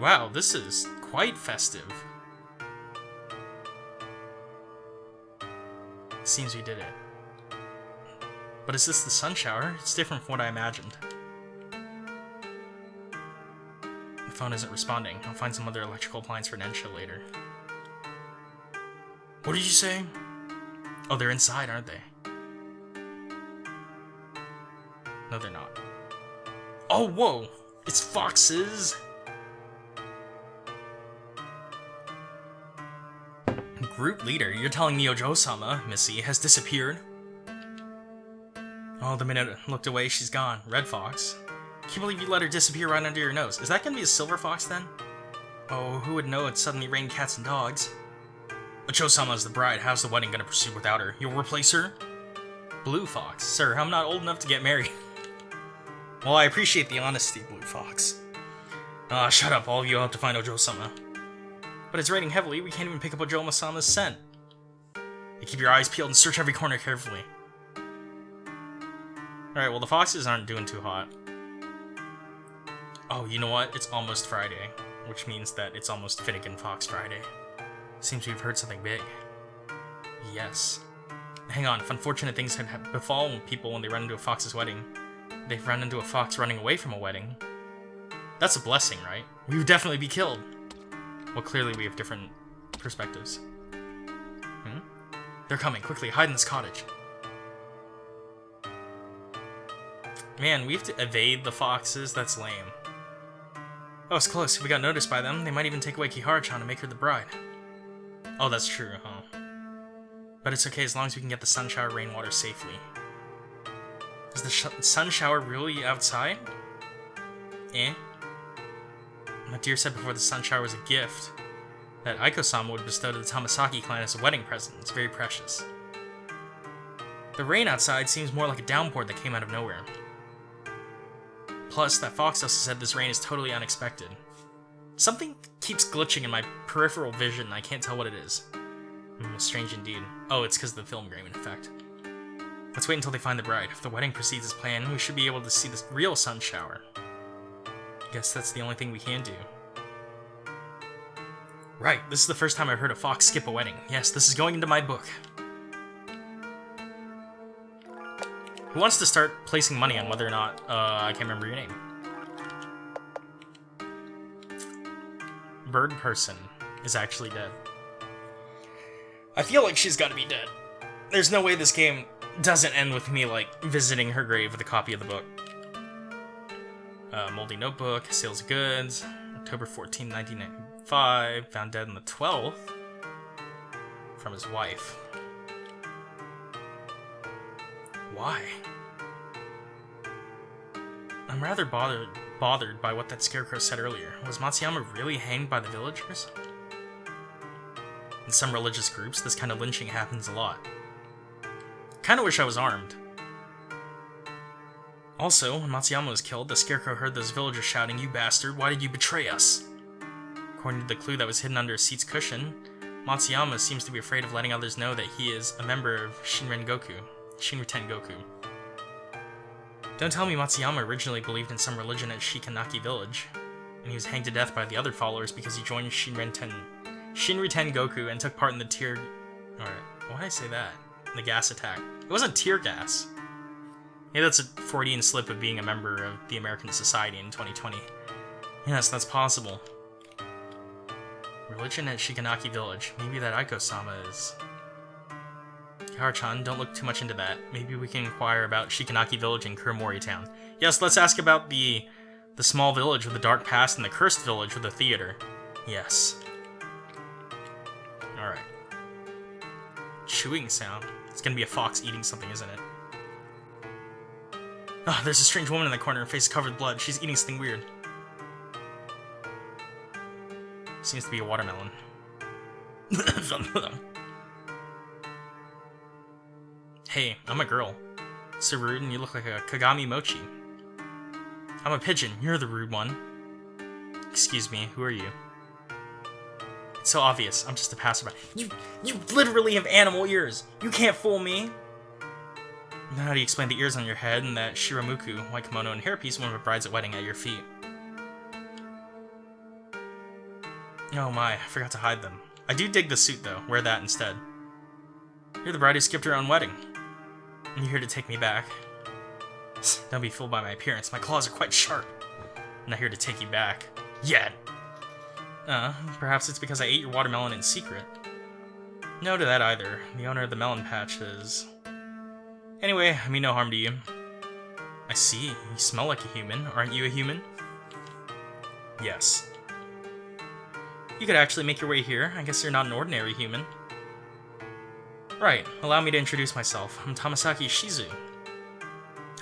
Wow, this is quite festive. Seems we did it. But is this the sun shower? It's different from what I imagined. The phone isn't responding. I'll find some other electrical appliance for an end show later. What did you say? Oh, they're inside, aren't they? No, they're not. Oh, whoa! It's foxes! Group leader, you're telling me Ojo-sama, Missy, has disappeared? Oh, the minute I looked away, she's gone. Red fox. Can't believe you let her disappear right under your nose. Is that gonna be a silver fox then? Oh, who would know it suddenly rained cats and dogs? Ojo-sama's the bride. How's the wedding gonna proceed without her? You'll replace her? Blue fox. Sir, I'm not old enough to get married. Well, I appreciate the honesty, Blue fox. Shut up. All of you will have to find Ojo-sama. But it's raining heavily, we can't even pick up Ojo-sama's scent. You keep your eyes peeled and search every corner carefully. Alright, well the foxes aren't doing too hot. Oh, you know what? It's almost Friday, which means that it's almost Finnegan Fox Friday. Seems we've heard something big. Yes. Hang on, if unfortunate things can befall people when they run into a fox's wedding, they've run into a fox running away from a wedding. That's a blessing, right? We would definitely be killed. Well, clearly we have different perspectives. They're coming. Quickly, hide in this cottage. Man, we have to evade the foxes? That's lame. Oh, it's close. If we got noticed by them, they might even take away Kihara-chan and make her the bride. Oh, that's true, huh? But it's okay as long as we can get the sun shower rainwater safely. Is the sun shower really outside? Eh? My dear said before the sun shower was a gift that Aiko-sama would bestow to the Tamasaki clan as a wedding present. It's very precious. The rain outside seems more like a downpour that came out of nowhere. Plus, that fox also said this rain is totally unexpected. Something keeps glitching in my peripheral vision and I can't tell what it is. Strange indeed. Oh, it's because of the film grain effect. Let's wait until they find the bride. If the wedding proceeds as planned, we should be able to see the real sun shower. Guess that's the only thing we can do. Right, this is the first time I've heard a fox skip a wedding. Yes, this is going into my book. Who wants to start placing money on whether or not, I can't remember your name. Bird person is actually dead. I feel like she's gotta be dead. There's no way this game doesn't end with me, like, visiting her grave with a copy of the book. Moldy notebook, sales of goods, October 14, 1995, found dead on the 12th, from his wife. Why? I'm rather bothered by what that scarecrow said earlier. Was Matsuyama really hanged by the villagers? In some religious groups, this kind of lynching happens a lot. Kinda wish I was armed. Also, when Matsuyama was killed, the scarecrow heard those villagers shouting, "You bastard, why did you betray us?" According to the clue that was hidden under a seat's cushion, Matsuyama seems to be afraid of letting others know that he is a member of Shinriten Goku. Don't tell me Matsuyama originally believed in some religion at Shikanaki village, and he was hanged to death by the other followers because he joined Shinriten Goku and took part in the why did I say that? The gas attack. It wasn't tear gas. Maybe that's a Freudian slip of being a member of the American Society in 2020. Yes, that's possible. Religion at Shikanaki village. Maybe that Aiko-sama is... Kihara-chan, don't look too much into that. Maybe we can inquire about Shikanaki village in Kuromori town. Yes, let's ask about the small village with the dark past and the cursed village with the theater. Yes. Alright. Chewing sound. It's gonna be a fox eating something, isn't it? Oh, there's a strange woman in the corner, her face is covered with blood. She's eating something weird. Seems to be a watermelon. Hey, I'm a girl. So rude, and you look like a Kagami Mochi. I'm a pigeon, you're the rude one. Excuse me, who are you? It's so obvious, I'm just a passerby. You literally have animal ears! You can't fool me! Now how do you explain the ears on your head and that shiramuku, white kimono, and hairpiece when a bride's at wedding at your feet? Oh my, I forgot to hide them. I do dig the suit though, wear that instead. You're the bride who skipped her own wedding. And you're here to take me back. Don't be fooled by my appearance, my claws are quite sharp. I'm not here to take you back. Yet! Perhaps it's because I ate your watermelon in secret. No to that either. The owner of the melon patch is... Anyway, I mean no harm to you. I see. You smell like a human. Aren't you a human? Yes. You could actually make your way here. I guess you're not an ordinary human. Right. Allow me to introduce myself. I'm Tamasaki Shizu.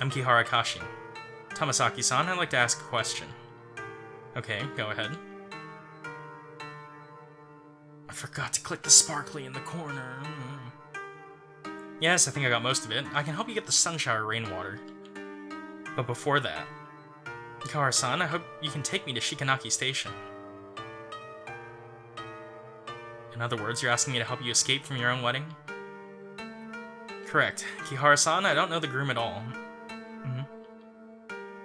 I'm Kihara Kashi. Tamasaki-san, I'd like to ask a question. Okay, go ahead. I forgot to click the sparkly in the corner. Yes, I think I got most of it. I can help you get the sunshower rainwater. But before that, Kihara-san, I hope you can take me to Shikanaki Station. In other words, you're asking me to help you escape from your own wedding? Correct. Kihara-san, I don't know the groom at all.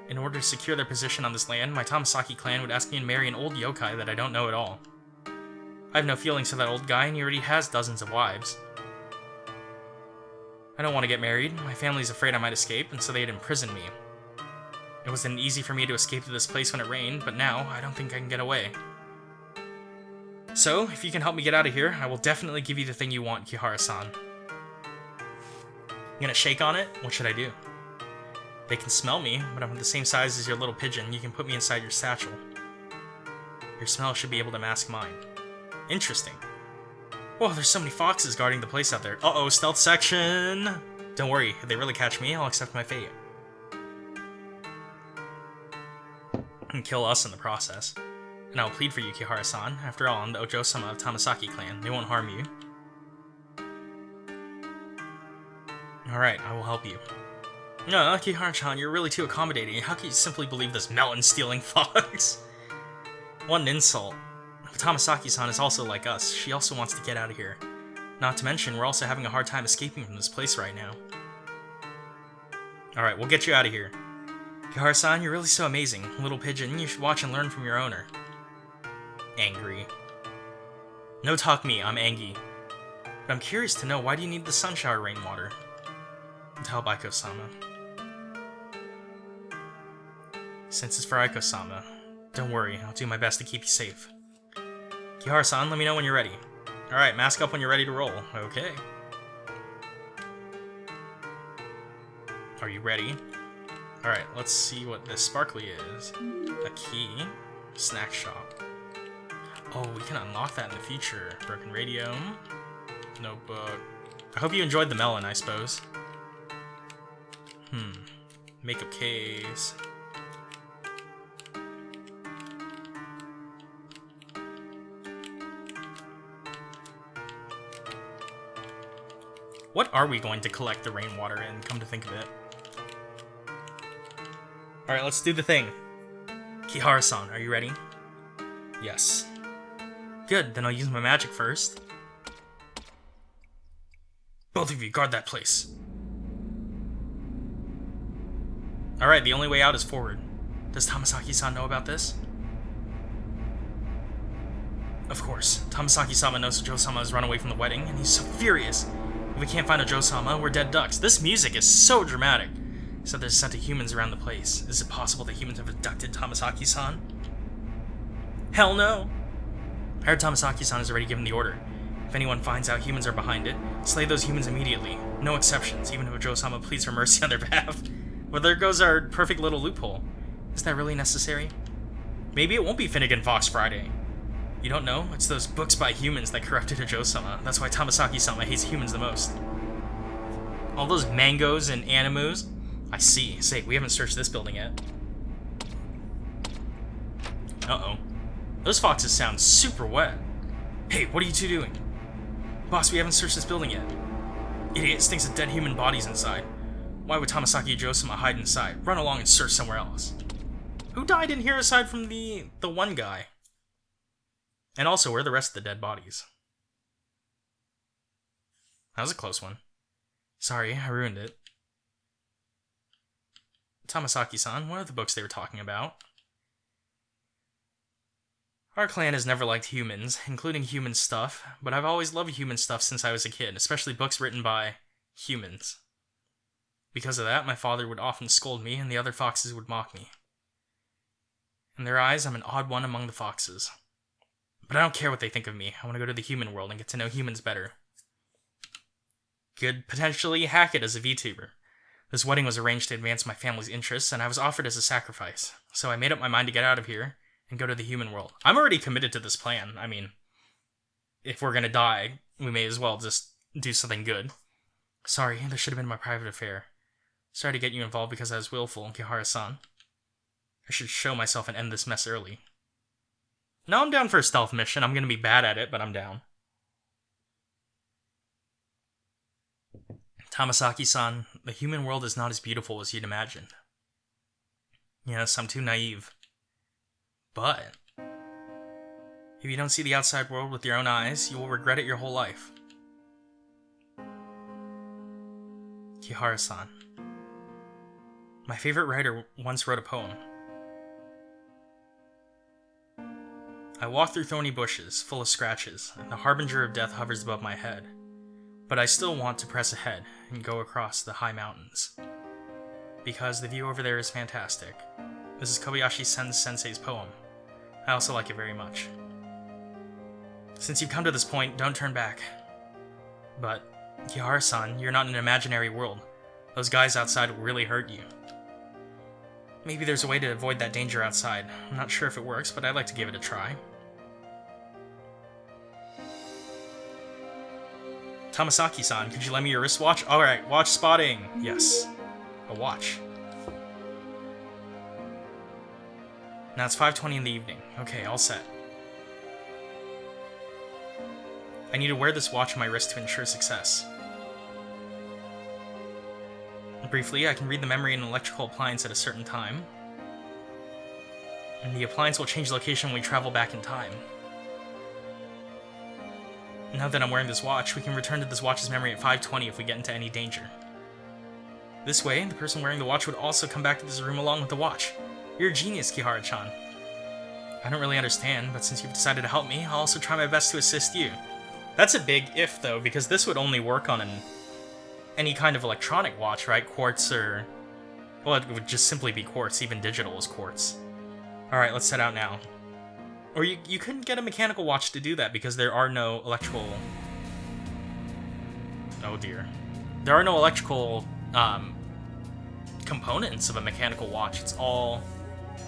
In order to secure their position on this land, my Tamasaki clan would ask me to marry an old yokai that I don't know at all. I have no feelings for that old guy, and he already has dozens of wives. I don't want to get married. My family's afraid I might escape, and so they'd imprison me. It wasn't easy for me to escape to this place when it rained, but now I don't think I can get away. So, if you can help me get out of here, I will definitely give you the thing you want, Kihara-san. You gonna shake on it? What should I do? They can smell me, but I'm the same size as your little pigeon. You can put me inside your satchel. Your smell should be able to mask mine. Interesting. Whoa, there's so many foxes guarding the place out there. Uh-oh, stealth section! Don't worry, if they really catch me, I'll accept my fate. And kill us in the process. And I'll plead for you, Kihara-san. After all, I'm the Ojo-sama of Tamasaki clan. They won't harm you. Alright, I will help you. No, Kihara-chan, you're really too accommodating. How can you simply believe this melon-stealing fox? What an insult. But Tamasaki-san is also like us. She also wants to get out of here. Not to mention, we're also having a hard time escaping from this place right now. Alright, we'll get you out of here. Kihara-san, you're really so amazing. Little pigeon, you should watch and learn from your owner. Angry. No talk me, I'm Angie. But I'm curious to know, why do you need the sunshower rainwater? To help Aiko-sama. Since it's for Aiko-sama, don't worry, I'll do my best to keep you safe. Kihara-san, let me know when you're ready. Alright, mask up when you're ready to roll. Okay. Are you ready? Alright, let's see what this sparkly is. A key. Snack shop. Oh, we can unlock that in the future. Broken radio. Notebook. I hope you enjoyed the melon, I suppose. Makeup case. What are we going to collect the rainwater in, come to think of it? Alright, let's do the thing. Kihara-san, are you ready? Yes. Good, then I'll use my magic first. Both of you, guard that place. Alright, the only way out is forward. Does Tamasaki-san know about this? Of course. Tamasaki-sama knows Ojo-sama has run away from the wedding, and he's so furious. If we can't find Ojo-sama, we're dead ducks. This music is so dramatic. So there's a scent of humans around the place. Is it possible that humans have abducted Tamasaki-san? Hell no! I heard Tamasaki-san has already given the order. If anyone finds out humans are behind it, slay those humans immediately. No exceptions, even if Ojo-sama pleads for mercy on their behalf. Well, there goes our perfect little loophole. Is that really necessary? Maybe it won't be Finnegan Fox Friday. You don't know? It's those books by humans that corrupted Ojo-sama. That's why Tamasaki-sama hates humans the most. All those mangoes and animus? I see. Say, we haven't searched this building yet. Uh-oh. Those foxes sound super wet. Hey, what are you two doing? Boss, we haven't searched this building yet. Idiot, stinks of dead human bodies inside. Why would Tamasaki Ojo-sama hide inside? Run along and search somewhere else. Who died in here aside from the one guy? And also, where are the rest of the dead bodies? That was a close one. Sorry, I ruined it. Tamasaki-san, what are the books they were talking about? Our clan has never liked humans, including human stuff, but I've always loved human stuff since I was a kid, especially books written by humans. Because of that, my father would often scold me, and the other foxes would mock me. In their eyes, I'm an odd one among the foxes. But I don't care what they think of me. I want to go to the human world and get to know humans better. Could potentially hack it as a VTuber. This wedding was arranged to advance my family's interests, and I was offered as a sacrifice. So I made up my mind to get out of here and go to the human world. I'm already committed to this plan. I mean, if we're gonna die, we may as well just do something good. Sorry, this should have been my private affair. Sorry to get you involved because I was willful, Kihara-san. I should show myself and end this mess early. No, I'm down for a stealth mission. I'm gonna be bad at it, but I'm down. Tamasaki-san, the human world is not as beautiful as you'd imagined. Yes, I'm too naive. But if you don't see the outside world with your own eyes, you will regret it your whole life. Kihara-san. My favorite writer once wrote a poem. I walk through thorny bushes, full of scratches, and the harbinger of death hovers above my head. But I still want to press ahead and go across the high mountains. Because the view over there is fantastic. This is Kobayashi Sensei's poem. I also like it very much. Since you've come to this point, don't turn back. But, Kihara-san, you're not in an imaginary world. Those guys outside will really hurt you. Maybe there's a way to avoid that danger outside. I'm not sure if it works, but I'd like to give it a try. Tamasaki-san, could you lend me your wristwatch? Alright, watch spotting! Yes. A watch. Now it's 5:20 in the evening. Okay, all set. I need to wear this watch on my wrist to ensure success. Briefly, I can read the memory in an electrical appliance at a certain time. And the appliance will change location when we travel back in time. Now that I'm wearing this watch, we can return to this watch's memory at 5:20 if we get into any danger. This way, the person wearing the watch would also come back to this room along with the watch. You're a genius, Kihara-chan. I don't really understand, but since you've decided to help me, I'll also try my best to assist you. That's a big if, though, because this would only work on any kind of electronic watch, right? Quartz or... well, it would just simply be quartz. Even digital is quartz. Alright, let's set out now. Or you couldn't get a mechanical watch to do that because there are no electrical... oh dear. There are no electrical components of a mechanical watch. It's all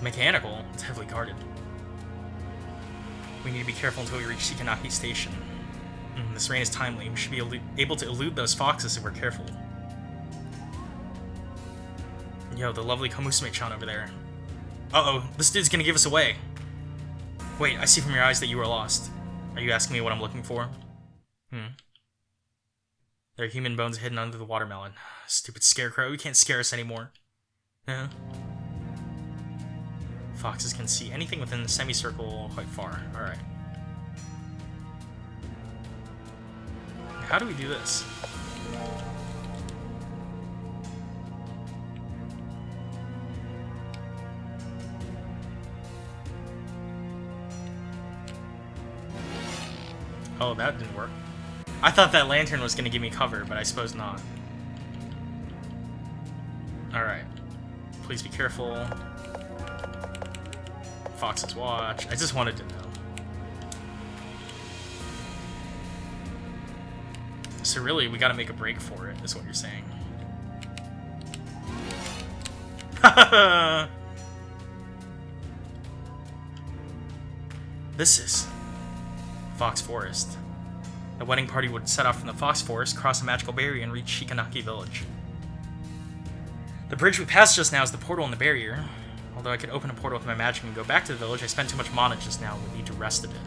mechanical. It's heavily guarded. We need to be careful until we reach Shikanaki Station. This rain is timely. We should be able to elude those foxes if we're careful. Yo, the lovely Komusume-chan over there. Uh-oh, this dude's gonna give us away. Wait, I see from your eyes that you are lost. Are you asking me what I'm looking for? There are human bones hidden under the watermelon. Stupid scarecrow, you can't scare us anymore. Huh? Foxes can see anything within the semicircle quite far. Alright. How do we do this? Oh, that didn't work. I thought that lantern was going to give me cover, but I suppose not. Alright. Please be careful. Fox's watch. I just wanted to know. So really, we gotta make a break for it, is what you're saying. This is Fox Forest. The wedding party would set off from the Fox Forest, cross a magical barrier, and reach Shikanaki Village. The bridge we passed just now is the portal in the barrier. Although I could open a portal with my magic and go back to the village, I spent too much mana just now and would need to rest a bit.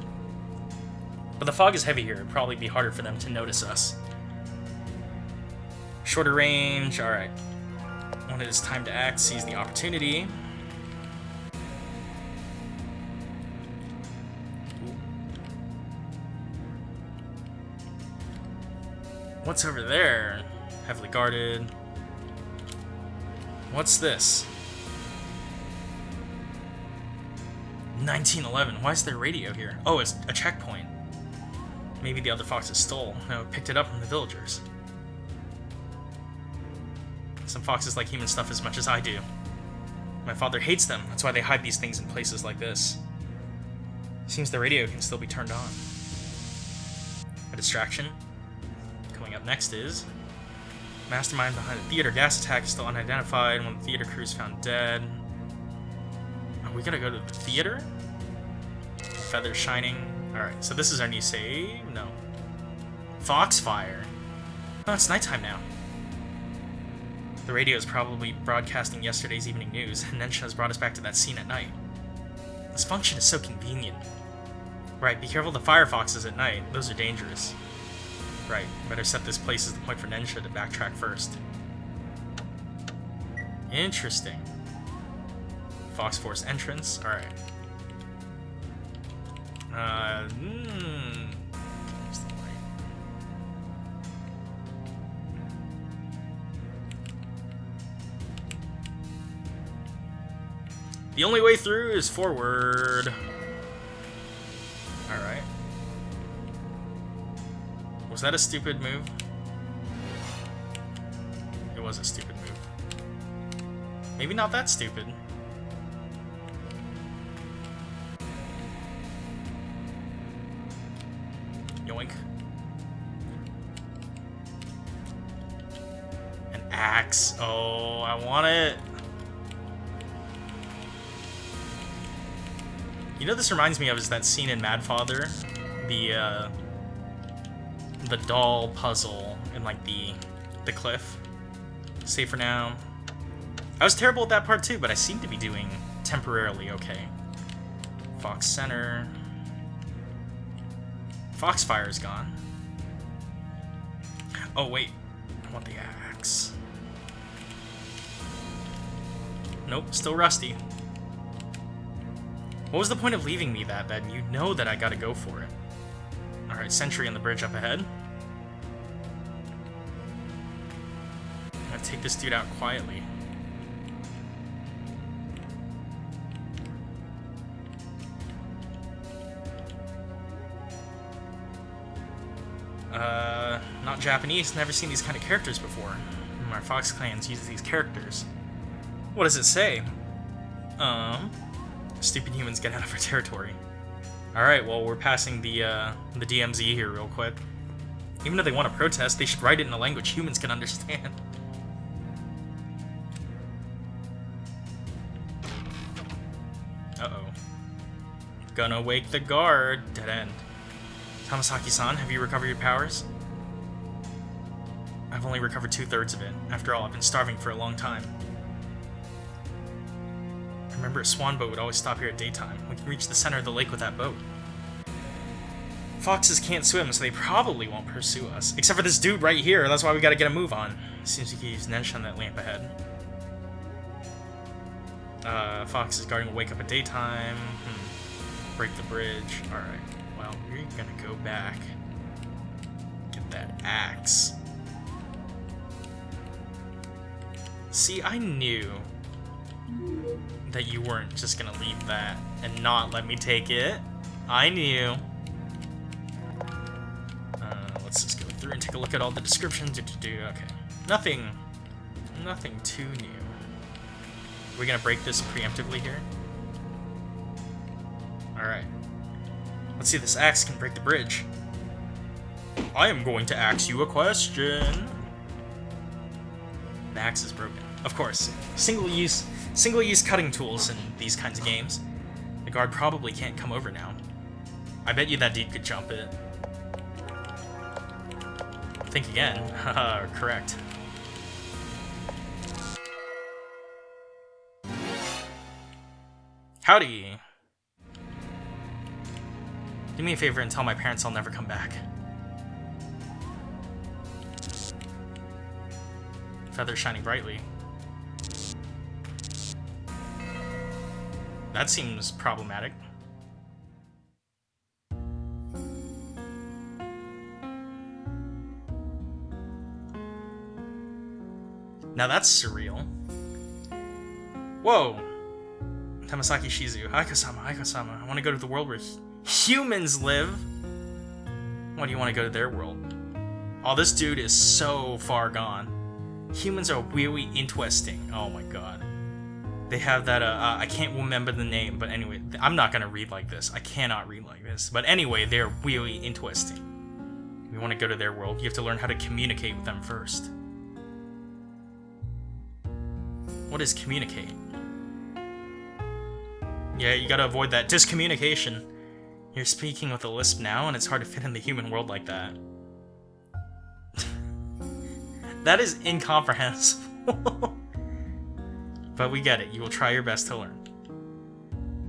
But the fog is heavy here, it'd probably be harder for them to notice us. Shorter range, alright. When it is time to act, seize the opportunity. What's over there? Heavily guarded. What's this? 1911. Why is there a radio here? Oh, it's a checkpoint. Maybe the other foxes stole. No, picked it up from the villagers. Some foxes like human stuff as much as I do. My father hates them. That's why they hide these things in places like this. Seems the radio can still be turned on. A distraction. Coming up next is... Mastermind behind the theater gas attack is still unidentified. One of the theater crews found dead. Are we gonna go to the theater? Feathers shining. Alright, so this is our new save? No. Foxfire. Oh, it's nighttime now. The radio is probably broadcasting yesterday's evening news, and Nensha has brought us back to that scene at night. This function is so convenient. Right, be careful of the firefoxes at night. Those are dangerous. Right, better set this place as the point for Nensha to backtrack first. Interesting. Fox Force entrance. Alright. Here's the light. The only way through is forward. Alright. Was that a stupid move? It was a stupid move. Maybe not that stupid. Yoink. An axe. Oh, I want it. You know, this reminds me of is that scene in Mad Father, the doll puzzle in like the cliff. Save for now. I was terrible at that part too, but I seem to be doing temporarily okay. Fox Center. Foxfire is gone. Oh wait, I want the axe. Nope, still rusty. What was the point of leaving me that you know that I gotta go for it? Alright, sentry on the bridge up ahead. I'm gonna take this dude out quietly. Not Japanese, never seen these kind of characters before. Our Fox clans use these characters. What does it say? Stupid humans, get out of our territory. Alright, well, we're passing the DMZ here real quick. Even if they want to protest, they should write it in a language humans can understand. Uh-oh. Gonna wake the guard. Dead end. Tamasaki-san, have you recovered your powers? I've only recovered 2/3 of it. After all, I've been starving for a long time. Remember, a swan boat would always stop here at daytime. We can reach the center of the lake with that boat. Foxes can't swim, so they probably won't pursue us. Except for this dude right here, that's why we gotta get a move on. Seems we can use Nensha on that lamp ahead. Fox is guarding a wake up at daytime. Break the bridge. Alright, well, we're gonna go back. Get that axe. See, I knew that you weren't just gonna leave that and not let me take it. I knew. Let's just go through and take a look at all the descriptions. Okay. Nothing too new. Are we gonna break this preemptively here? Alright. Let's see if this axe can break the bridge. I am going to ask you a question. The axe is broken. Of course. Single-use cutting tools in these kinds of games. The guard probably can't come over now. I bet you that dude could jump it. Think again. Haha, correct. Howdy! Do me a favor and tell my parents I'll never come back. Feathers shining brightly. That seems problematic. Now that's surreal. Whoa! Tamasaki Shizu. Aiko-sama, I want to go to the world where humans live. Why do you want to go to their world? Oh, this dude is so far gone. Humans are really interesting. Oh my god. They have that, I can't remember the name, but anyway, I'm not gonna read like this. I cannot read like this. But anyway, they're really interesting. We want to go to their world. You have to learn how to communicate with them first. What is communicate? Yeah, you gotta avoid that discommunication. You're speaking with a lisp now, and it's hard to fit in the human world like that. That is incomprehensible. But we get it. You will try your best to learn.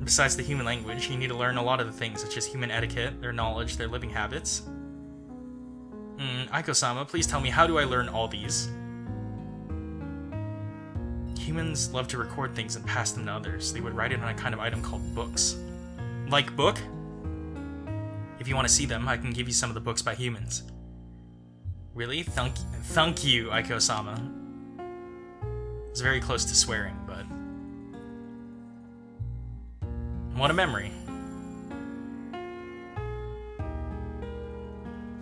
Besides the human language, you need to learn a lot of the things, such as human etiquette, their knowledge, their living habits. Aiko-sama, please tell me, how do I learn all these? Humans love to record things and pass them to others. They would write it on a kind of item called books. Like book? If you want to see them, I can give you some of the books by humans. Really? Thank you, Aiko-sama. It's very close to swearing, but... what a memory.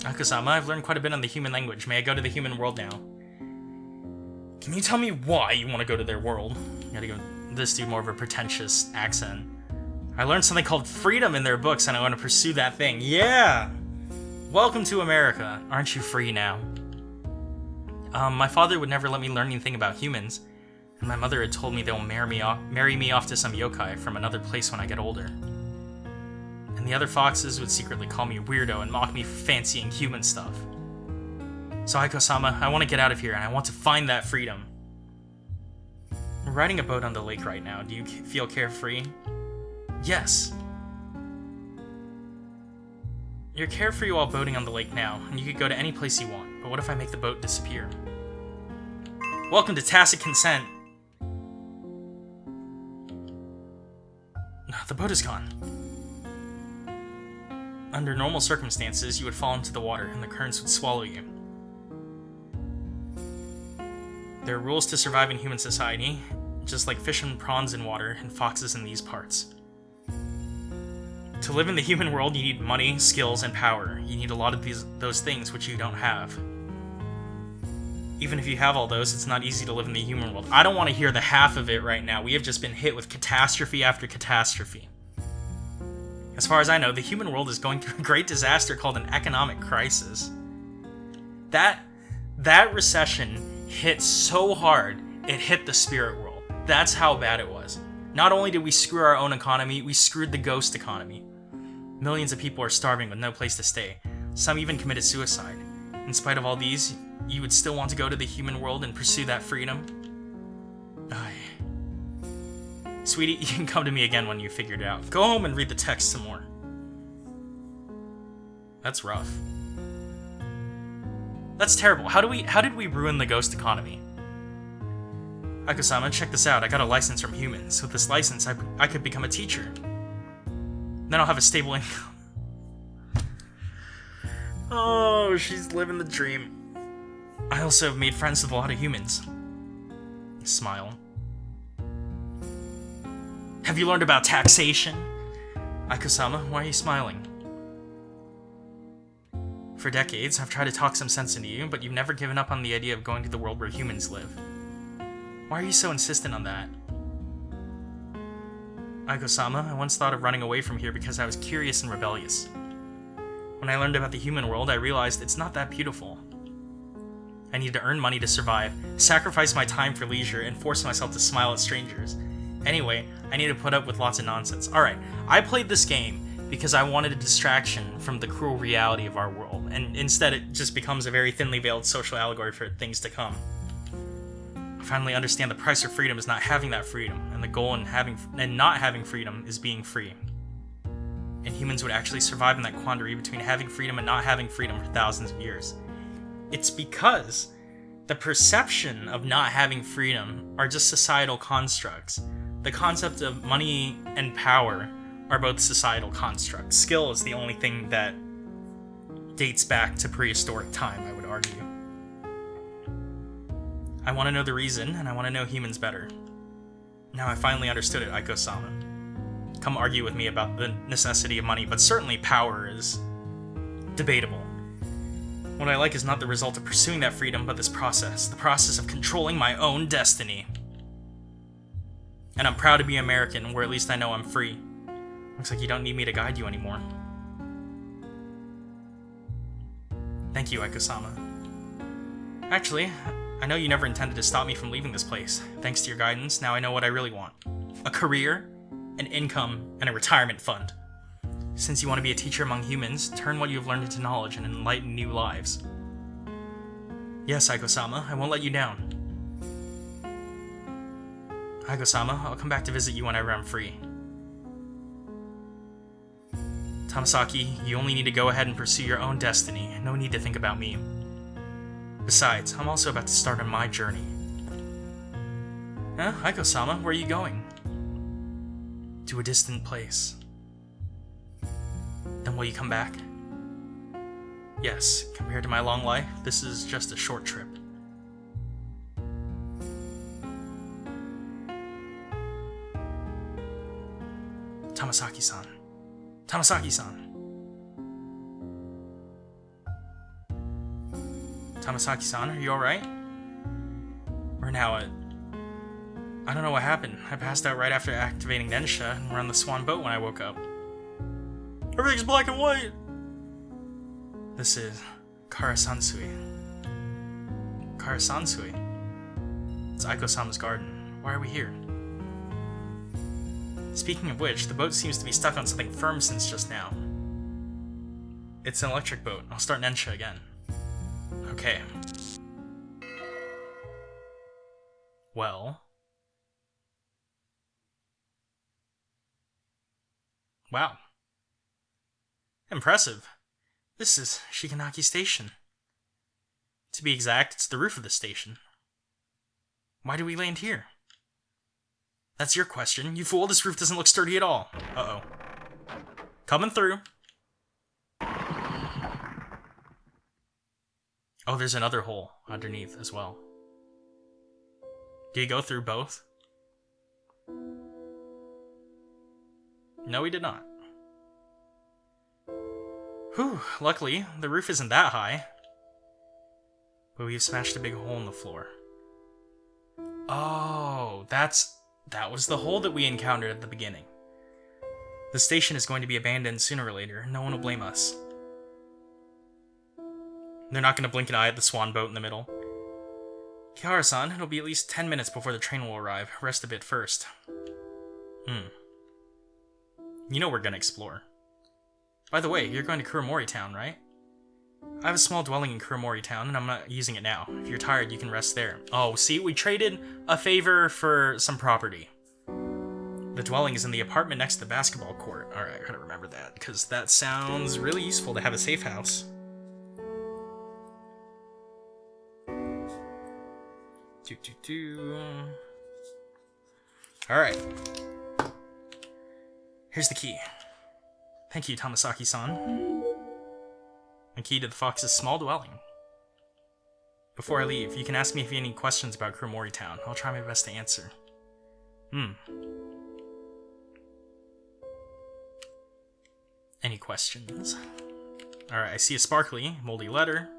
Aiko-sama, I've learned quite a bit on the human language. May I go to the human world now? Can you tell me why you want to go to their world? You gotta go... this dude more of a pretentious accent. I learned something called freedom in their books, and I want to pursue that thing. Yeah! Welcome to America. Aren't you free now? My father would never let me learn anything about humans, and my mother had told me they'll marry me off to some yokai from another place when I get older. And the other foxes would secretly call me a weirdo and mock me for fancying human stuff. So Aiko-sama, I want to get out of here, and I want to find that freedom. We're riding a boat on the lake right now. Do you feel carefree? Yes. You're carefree while boating on the lake now, and you could go to any place you want, but what if I make the boat disappear? Welcome to tacit consent. The boat is gone. Under normal circumstances, you would fall into the water, and the currents would swallow you. There are rules to survive in human society, just like fish and prawns in water, and foxes in these parts. To live in the human world, you need money, skills, and power. You need a lot of those things which you don't have. Even if you have all those, it's not easy to live in the human world. I don't want to hear the half of it right now. We have just been hit with catastrophe after catastrophe. As far as I know, the human world is going through a great disaster called an economic crisis. That recession hit so hard, it hit the spirit world. That's how bad it was. Not only did we screw our own economy, we screwed the ghost economy. Millions of people are starving with no place to stay. Some even committed suicide. In spite of all these, you would still want to go to the human world and pursue that freedom? Sweetie, you can come to me again when you figured it out. Go home and read the text some more. That's rough. That's terrible. How did we ruin the ghost economy? Aiko-sama, check this out. I got a license from humans. With this license, I could become a teacher. Then I'll have a stable income. Oh, she's living the dream. I also have made friends with a lot of humans. Smile. Have you learned about taxation? Aiko-sama, why are you smiling? For decades, I've tried to talk some sense into you, but you've never given up on the idea of going to the world where humans live. Why are you so insistent on that? Aiko-sama, I once thought of running away from here because I was curious and rebellious. When I learned about the human world, I realized it's not that beautiful. I need to earn money to survive, sacrifice my time for leisure, and force myself to smile at strangers. Anyway, I need to put up with lots of nonsense. Alright, I played this game because I wanted a distraction from the cruel reality of our world, and instead it just becomes a very thinly veiled social allegory for things to come. I finally understand the price of freedom is not having that freedom, and the goal in not having freedom is being free. And humans would actually survive in that quandary between having freedom and not having freedom for thousands of years. It's because the perception of not having freedom are just societal constructs. The concept of money and power are both societal constructs. Skill is the only thing that dates back to prehistoric time, I would argue. I want to know the reason, and I want to know humans better. Now I finally understood it, Aiko-sama. come argue with me about the necessity of money, but certainly power is debatable. What I like is not the result of pursuing that freedom, but this process. The process of controlling my own destiny. And I'm proud to be American, where at least I know I'm free. Looks like you don't need me to guide you anymore. Thank you, Aiko-sama. Actually, I know you never intended to stop me from leaving this place. Thanks to your guidance, now I know what I really want. A career, an income, and a retirement fund. Since you want to be a teacher among humans, turn what you have learned into knowledge and enlighten new lives. Yes, Aiko-sama, I won't let you down. Aiko-sama, I'll come back to visit you whenever I'm free. Tamasaki, you only need to go ahead and pursue your own destiny. No need to think about me. Besides, I'm also about to start on my journey. Huh? Aiko-sama, where are you going? To a distant place. Then will you come back? Yes, compared to my long life, this is just a short trip. Tamasaki-san. Tamasaki-san. Tamasaki-san, are you alright? We're now at... I don't know what happened. I passed out right after activating Nensha, and we're on the Swan boat when I woke up. Everything's black and white! This is... Karasansui. Karasansui? It's Aiko-sama's garden. Why are we here? Speaking of which, the boat seems to be stuck on something firm since just now. It's an electric boat. I'll start Nensha again. Okay. Well... Wow. Impressive. This is Shikanaki Station. To be exact, it's the roof of the station. Why do we land here? That's your question. You fool, this roof doesn't look sturdy at all. Uh-oh. Coming through. Oh, there's another hole underneath as well. Do you go through both? No, we did not. Whew, luckily, the roof isn't that high. But we've smashed a big hole in the floor. Oh, that was the hole that we encountered at the beginning. The station is going to be abandoned sooner or later. No one will blame us. They're not going to blink an eye at the swan boat in the middle. Kihara-san, it'll be at least 10 minutes before the train will arrive. Rest a bit first. You know we're going to explore. By the way, you're going to Kuromori Town, right? I have a small dwelling in Kuromori Town, and I'm not using it now. If you're tired, you can rest there. Oh, see, we traded a favor for some property. The dwelling is in the apartment next to the basketball court. Alright, I gotta remember that, because that sounds really useful to have a safe house. Alright. Here's the key. Thank you, Tamasaki-san. A key to the fox's small dwelling. Before I leave, you can ask me if you have any questions about Kuromori Town. I'll try my best to answer. Any questions? Alright, I see a sparkly, moldy letter.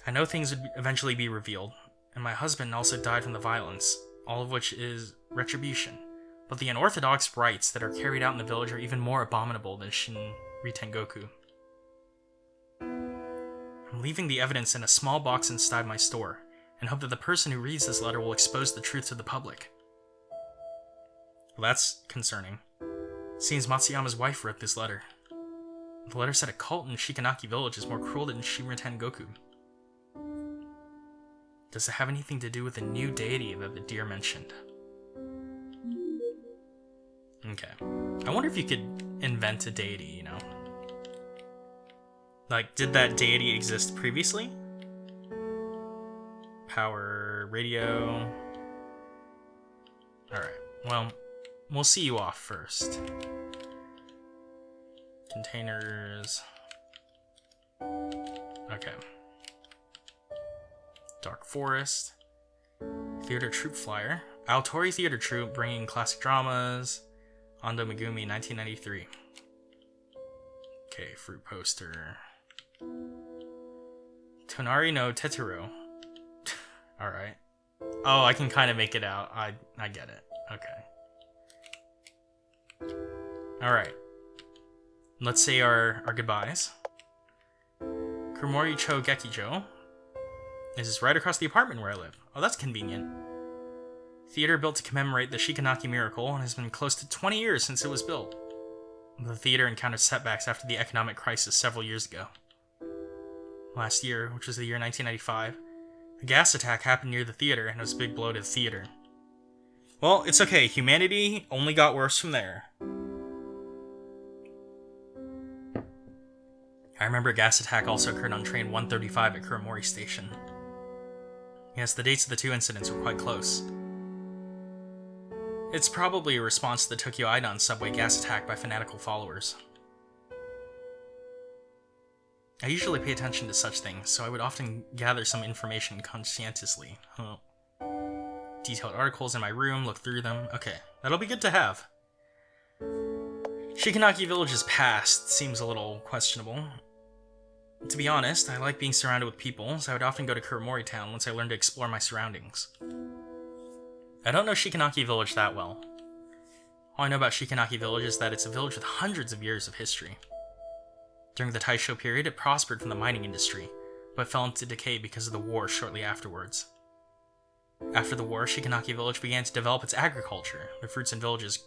I know things would eventually be revealed, and my husband also died from the violence, all of which is retribution. But the unorthodox rites that are carried out in the village are even more abominable than Shinritengoku. I'm leaving the evidence in a small box inside my store, and hope that the person who reads this letter will expose the truth to the public. Well, that's concerning. Seems Matsuyama's wife wrote this letter. The letter said a cult in Shikanaki village is more cruel than Shinritengoku. Does it have anything to do with the new deity that the deer mentioned? Okay. I wonder if you could invent a deity, you know? Like, did that deity exist previously? Power, radio... Alright, well, we'll see you off first. Containers... Okay. Dark Forest. Theater Troop Flyer. Aotori Theater Troupe bringing classic dramas. Ando Megumi, 1993. Okay, fruit poster. Tonari no Tetero. Alright. Oh, I can kind of make it out. I get it. Okay. Alright. Let's say our goodbyes. Kuromori Cho Gekijo. This is right across the apartment where I live. Oh, that's convenient. Theater built to commemorate the Shikanaki miracle and has been close to 20 years since it was built. The theater encountered setbacks after the economic crisis several years ago. Last year, which was the year 1995, a gas attack happened near the theater and it was a big blow to the theater. Well, it's okay. Humanity only got worse from there. I remember a gas attack also occurred on train 135 at Kuromori Station. Yes, the dates of the two incidents were quite close. It's probably a response to the Tokyo Idan subway gas attack by fanatical followers. I usually pay attention to such things, so I would often gather some information conscientiously. Detailed articles in my room, look through them. Okay, that'll be good to have. Shikanaki Village's past seems a little questionable. To be honest, I like being surrounded with people, so I would often go to Kuromori Town once I learned to explore my surroundings. I don't know Shikanaki Village that well. All I know about Shikanaki Village is that it's a village with hundreds of years of history. During the Taisho period, it prospered from the mining industry, but fell into decay because of the war shortly afterwards. After the war, Shikanaki Village began to develop its agriculture. The fruits and villages,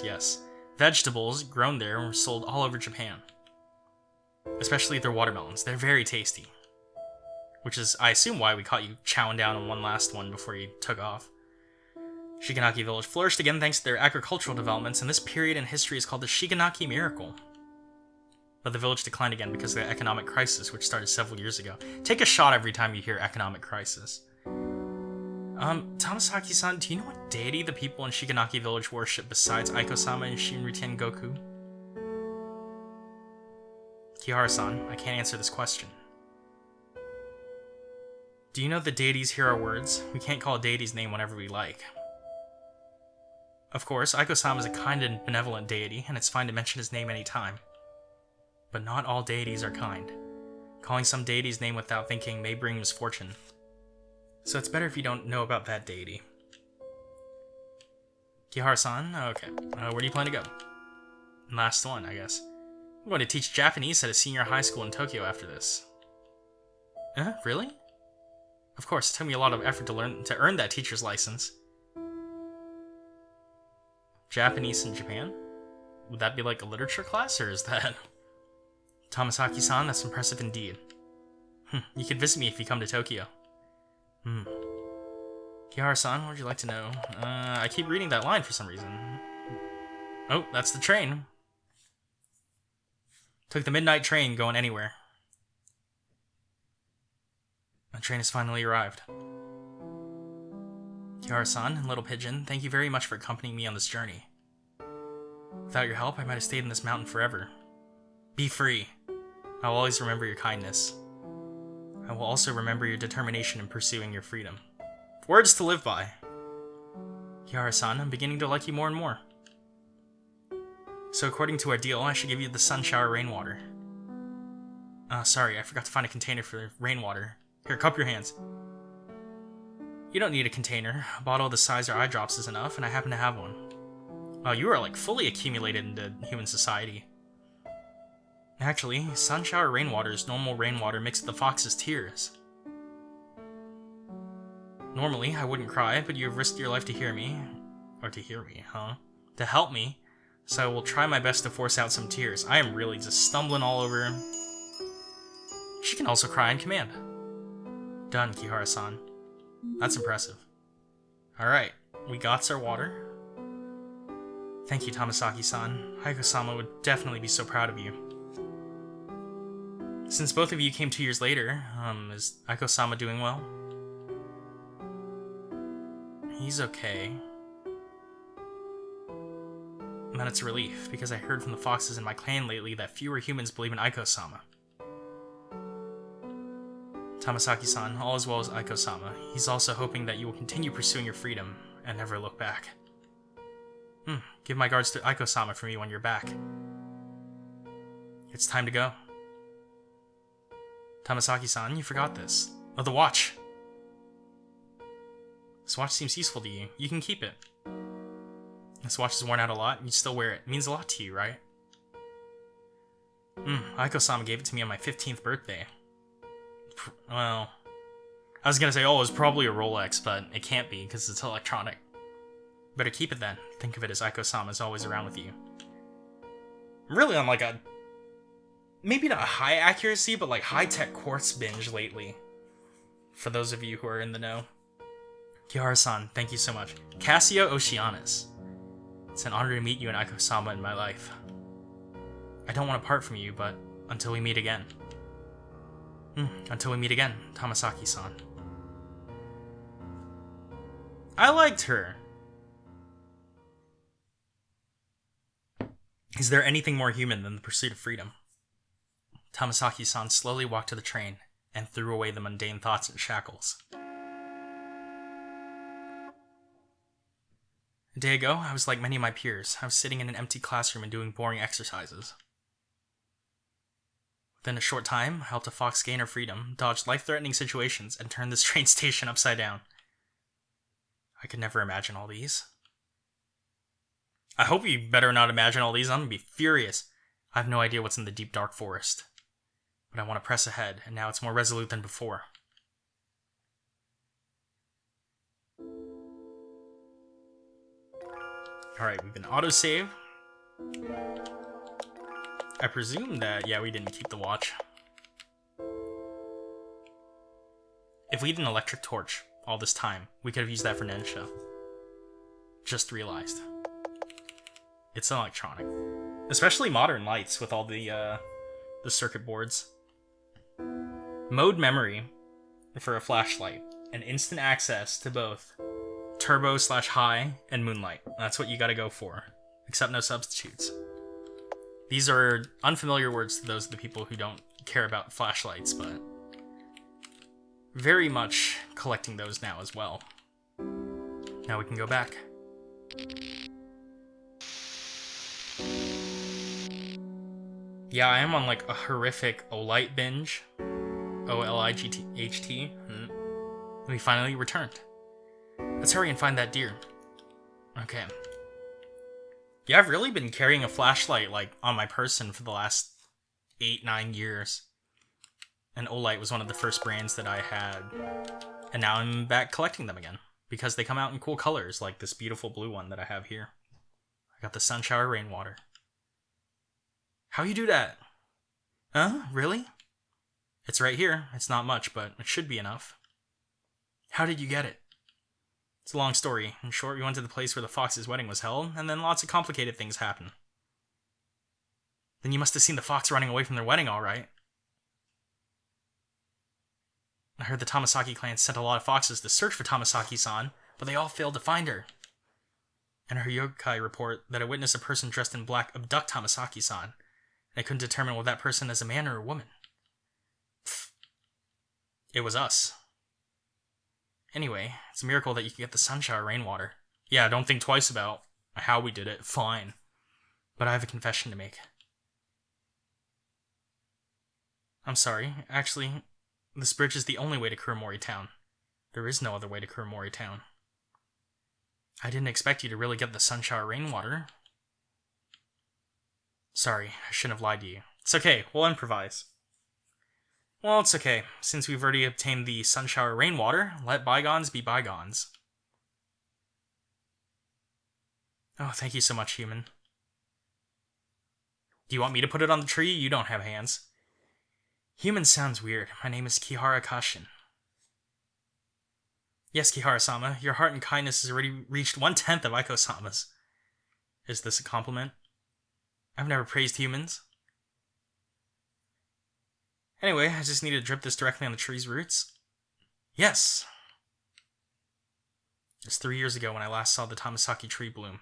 yes. Vegetables grown there were sold all over Japan. Especially their watermelons. They're very tasty. Which is, I assume, why we caught you chowing down on one last one before you took off. Shikanaki Village flourished again thanks to their agricultural developments, and this period in history is called the Shikanaki Miracle. But the village declined again because of the economic crisis, which started several years ago. Take a shot every time you hear economic crisis. Tamasaki-san, do you know what deity the people in Shikanaki Village worship besides Aiko-sama and Shinriten Goku? Kihara-san, I can't answer this question. Do you know the deities hear our words? We can't call a deity's name whenever we like. Of course, Aiko-sama is a kind and benevolent deity, and it's fine to mention his name anytime. But not all deities are kind. Calling some deity's name without thinking may bring misfortune. So it's better if you don't know about that deity. Kihara-san? Okay. Where do you plan to go? Last one, I guess. I'm going to teach Japanese at a senior high school in Tokyo after this. Really? Of course, it took me a lot of effort to earn that teacher's license. Japanese in Japan? Would that be like a literature class, or is that... Tamasaki-san, that's impressive indeed. You could visit me if you come to Tokyo. Kihara-san, what would you like to know? I keep reading that line for some reason. Oh, that's the train. Took the midnight train going anywhere. The train has finally arrived. Kihara-san and Little Pigeon, thank you very much for accompanying me on this journey. Without your help, I might have stayed in this mountain forever. Be free. I will always remember your kindness. I will also remember your determination in pursuing your freedom. Words to live by. Kihara-san, I'm beginning to like you more and more. So according to our deal, I should give you the sun shower rainwater. Sorry, I forgot to find a container for rainwater. Here, cup your hands. You don't need a container. A bottle the size of eye drops is enough, and I happen to have one. Oh, you are like fully accumulated into human society. Actually, sun shower rainwater is normal rainwater mixed with the fox's tears. Normally, I wouldn't cry, but you have risked your life to hear me. Or to hear me, huh? To help me, so I will try my best to force out some tears. I am really just stumbling all over. She can also cry on command. Done, Kihara-san. That's impressive. Alright, we got our water. Thank you, Tamasaki-san. Aiko-sama would definitely be so proud of you. Since both of you came 2 years later, is Aiko-sama doing well? He's okay. And then it's a relief, because I heard from the foxes in my clan lately that fewer humans believe in Aiko-sama. Tamasaki-san, all as well as Aiko-sama. He's also hoping that you will continue pursuing your freedom and never look back. Give my regards to Aiko-sama for me when you're back. It's time to go. Tamasaki-san, you forgot this. Oh, the watch. This watch seems useful to you. You can keep it. This watch is worn out a lot, and you still wear it. It means a lot to you, right? Aiko-sama gave it to me on my 15th birthday. Well, I was gonna say, oh, it was probably a Rolex, but it can't be, because it's electronic. Better keep it then. Think of it as Aiko-sama is always around with you. I'm really on like a... maybe not high accuracy, but like high-tech quartz binge lately. For those of you who are in the know. Kihara-san, thank you so much. Cassio Oceanus. It's an honor to meet you and Aiko-sama in my life. I don't want to part from you, but until we meet again. Until we meet again, Tamasaki-san. I liked her. Is there anything more human than the pursuit of freedom? Tamasaki-san slowly walked to the train and threw away the mundane thoughts and shackles. A day ago, I was like many of my peers. I was sitting in an empty classroom and doing boring exercises. Within a short time, I helped a fox gain her freedom, dodged life-threatening situations, and turned this train station upside down. I could never imagine all these. I hope you better not imagine all these. I'm gonna be furious. I have no idea what's in the deep dark forest. But I want to press ahead, and now it's more resolute than before. Alright, we've been autosave. I presume that, yeah, we didn't keep the watch. If we had an electric torch all this time, we could have used that for Nensha. Just realized. It's electronic. Especially modern lights with all the circuit boards. Mode memory for a flashlight. And instant access to both turbo/high and moonlight. That's what you gotta go for. Except no substitutes. These are unfamiliar words to those of the people who don't care about flashlights, but very much collecting those now as well. Now we can go back. Yeah, I am on like a horrific Olight binge. O-L-I-G-H-T. We finally returned. Let's hurry and find that deer. Okay. Yeah, I've really been carrying a flashlight, like, on my person for the last 8-9 years. And Olight was one of the first brands that I had. And now I'm back collecting them again. Because they come out in cool colors, like this beautiful blue one that I have here. I got the sun shower rainwater. How you do that? Huh? Really? It's right here. It's not much, but it should be enough. How did you get it? It's a long story. In short, we went to the place where the fox's wedding was held, and then lots of complicated things happened. Then you must have seen the fox running away from their wedding, all right. I heard the Tamasaki clan sent a lot of foxes to search for Tamasaki-san, but they all failed to find her. And her yokai report that I witnessed a person dressed in black abduct Tamasaki-san, and I couldn't determine whether that person is a man or a woman. Pfft. It was us. Anyway, it's a miracle that you can get the sun shower rainwater. Yeah, don't think twice about how we did it. Fine. But I have a confession to make. I'm sorry. Actually, this bridge is the only way to Kuromori Town. There is no other way to Kuromori Town. I didn't expect you to really get the sun shower rainwater. Sorry, I shouldn't have lied to you. It's okay, we'll improvise. Well, it's okay. Since we've already obtained the sun shower rainwater, let bygones be bygones. Oh, thank you so much, human. Do you want me to put it on the tree? You don't have hands. Human sounds weird. My name is Kihara Kashin. Yes, Kihara-sama, your heart and kindness has already reached 1/10 of Aiko-sama's. Is this a compliment? I've never praised humans. Anyway, I just need to drip this directly on the tree's roots. Yes! It's 3 years ago when I last saw the Tamasaki tree bloom.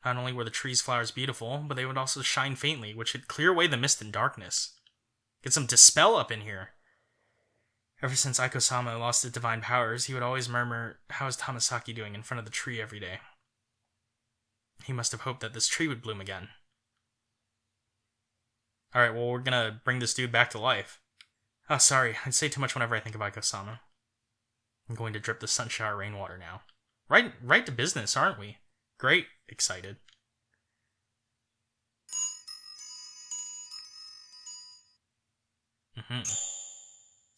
Not only were the tree's flowers beautiful, but they would also shine faintly, which would clear away the mist and darkness. Get some dispel up in here. Ever since Aiko-sama lost his divine powers, he would always murmur, "How is Tamasaki doing?" in front of the tree every day. He must have hoped that this tree would bloom again. Alright, well, we're gonna bring this dude back to life. Oh, sorry, I'd say too much whenever I think of Aiko-sama. I'm going to drip the sun shower rainwater now. Right to business, aren't we? Great. Excited.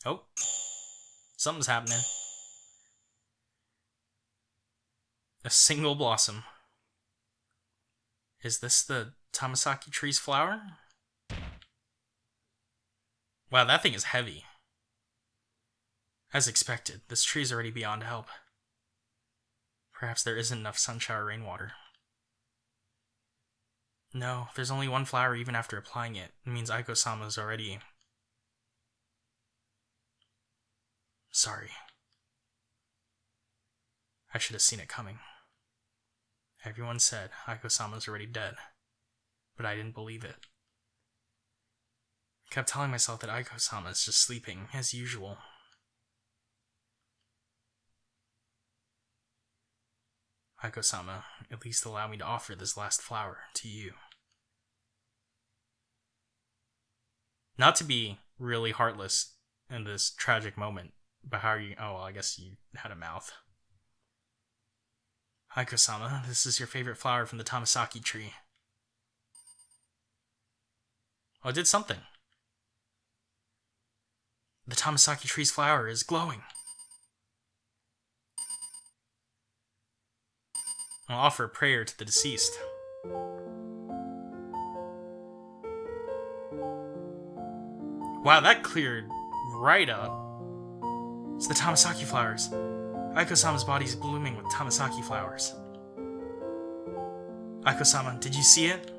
Oh. Something's happening. A single blossom. Is this the Tamasaki tree's flower? Wow, that thing is heavy. As expected, this tree's already beyond help. Perhaps there isn't enough sunshower rainwater. No, there's only one flower even after applying it. It means Aiko-sama's already... Sorry. I should have seen it coming. Everyone said Aiko-sama's already dead, but I didn't believe it. I kept telling myself that Aiko-sama is just sleeping, as usual. Aiko-sama, at least allow me to offer this last flower to you. Not to be really heartless in this tragic moment, but how are you... Oh, well, I guess you had a mouth. Aiko-sama, this is your favorite flower from the Tamasaki tree. Oh, it did something. The Tamasaki tree's flower is glowing. I'll offer a prayer to the deceased. Wow, that cleared right up. It's the Tamasaki flowers. Aiko-sama's body is blooming with Tamasaki flowers. Aiko-sama, did you see it?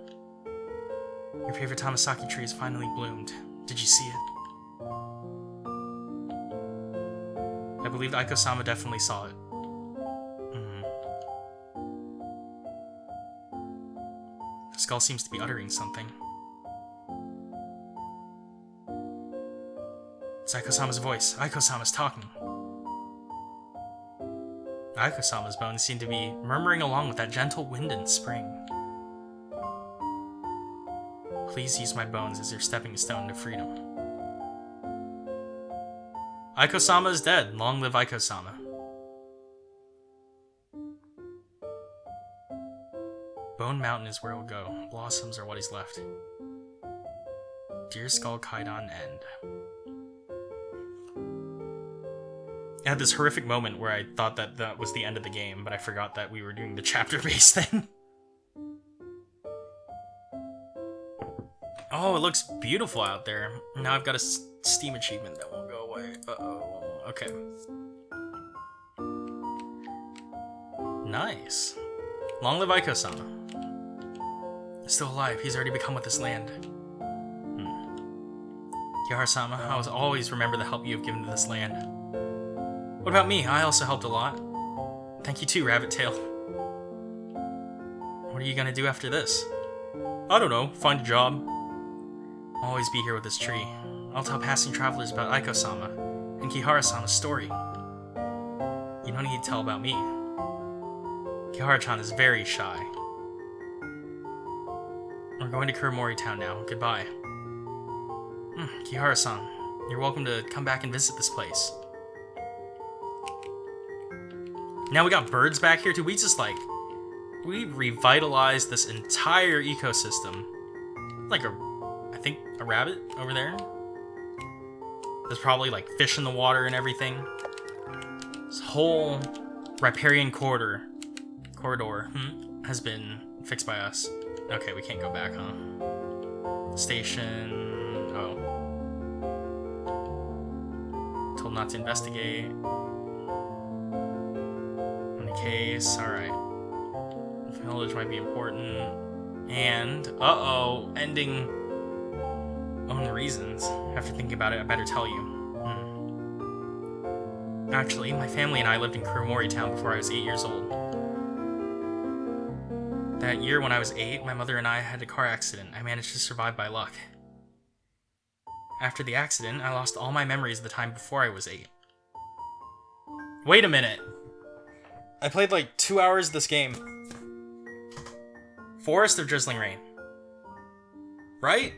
Your favorite Tamasaki tree has finally bloomed. Did you see it? I believe Aiko-sama definitely saw it. The skull seems to be uttering something. It's Aiko-sama's voice. Aiko-sama's talking. Aiko-sama's bones seem to be murmuring along with that gentle wind in spring. Please use my bones as your stepping stone to freedom. Aiko-sama is dead. Long live Aiko-sama. Bone Mountain is where he'll go. Blossoms are what he's left. Dear Skull Kaidan End. I had this horrific moment where I thought that that was the end of the game, but I forgot that we were doing the chapter-based thing. Oh, it looks beautiful out there. Now I've got a Steam achievement that won't go away. Uh-oh. Okay. Nice. Long live Aiko-sama. Still alive, he's already become with this land. Kihara-sama, I will always remember the help you have given to this land. What about me? I also helped a lot. Thank you too, Rabbit Tail. What are you gonna do after this? I don't know, find a job. I'll always be here with this tree. I'll tell passing travelers about Aiko-sama and Kihara-sama's story. You don't need to tell about me. Kihara-chan is very shy. We're going to Kuromori Town now. Goodbye. Kihara-san, you're welcome to come back and visit this place. Now we got birds back here too. We revitalized this entire ecosystem. Like I think a rabbit over there. There's probably like fish in the water and everything. This whole riparian corridor has been fixed by us. Okay, we can't go back, huh? Station. Oh. Told not to investigate. In the case, alright. Village might be important. And, ending own reasons. After thinking about it, I better tell you. Actually, my family and I lived in Kuromori Town before I was 8 years old. That year when I was 8, my mother and I had a car accident. I managed to survive by luck. After the accident, I lost all my memories of the time before I was 8. Wait a minute. I played like 2 hours of this game. Forest of drizzling rain. Right?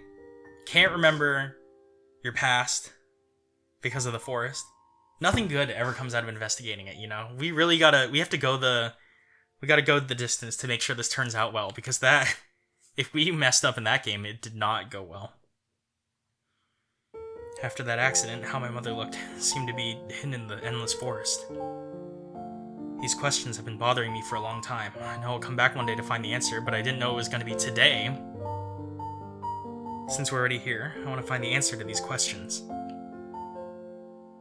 Can't remember your past because of the forest. Nothing good ever comes out of investigating it, you know? We have to go the distance to make sure this turns out well, because that, if we messed up in that game, it did not go well. After that accident, how my mother looked seemed to be hidden in the endless forest. These questions have been bothering me for a long time. I know I'll come back one day to find the answer, but I didn't know it was going to be today. Since we're already here, I want to find the answer to these questions.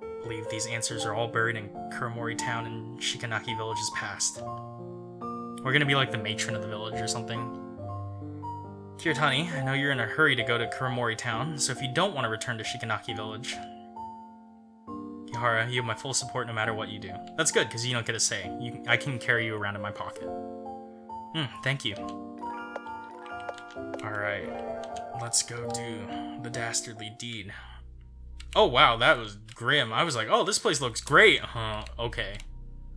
I believe these answers are all buried in Kuramori Town and Shikanaki Village's past. We're gonna be like the matron of the village or something. Kiritani, I know you're in a hurry to go to Kuramori Town, so if you don't want to return to Shikanaki Village, Kihara, you have my full support no matter what you do. That's good, because you don't get a say. I can carry you around in my pocket. Thank you. Alright, let's go do the dastardly deed. Oh wow, that was grim. I was like, oh, this place looks great. Okay.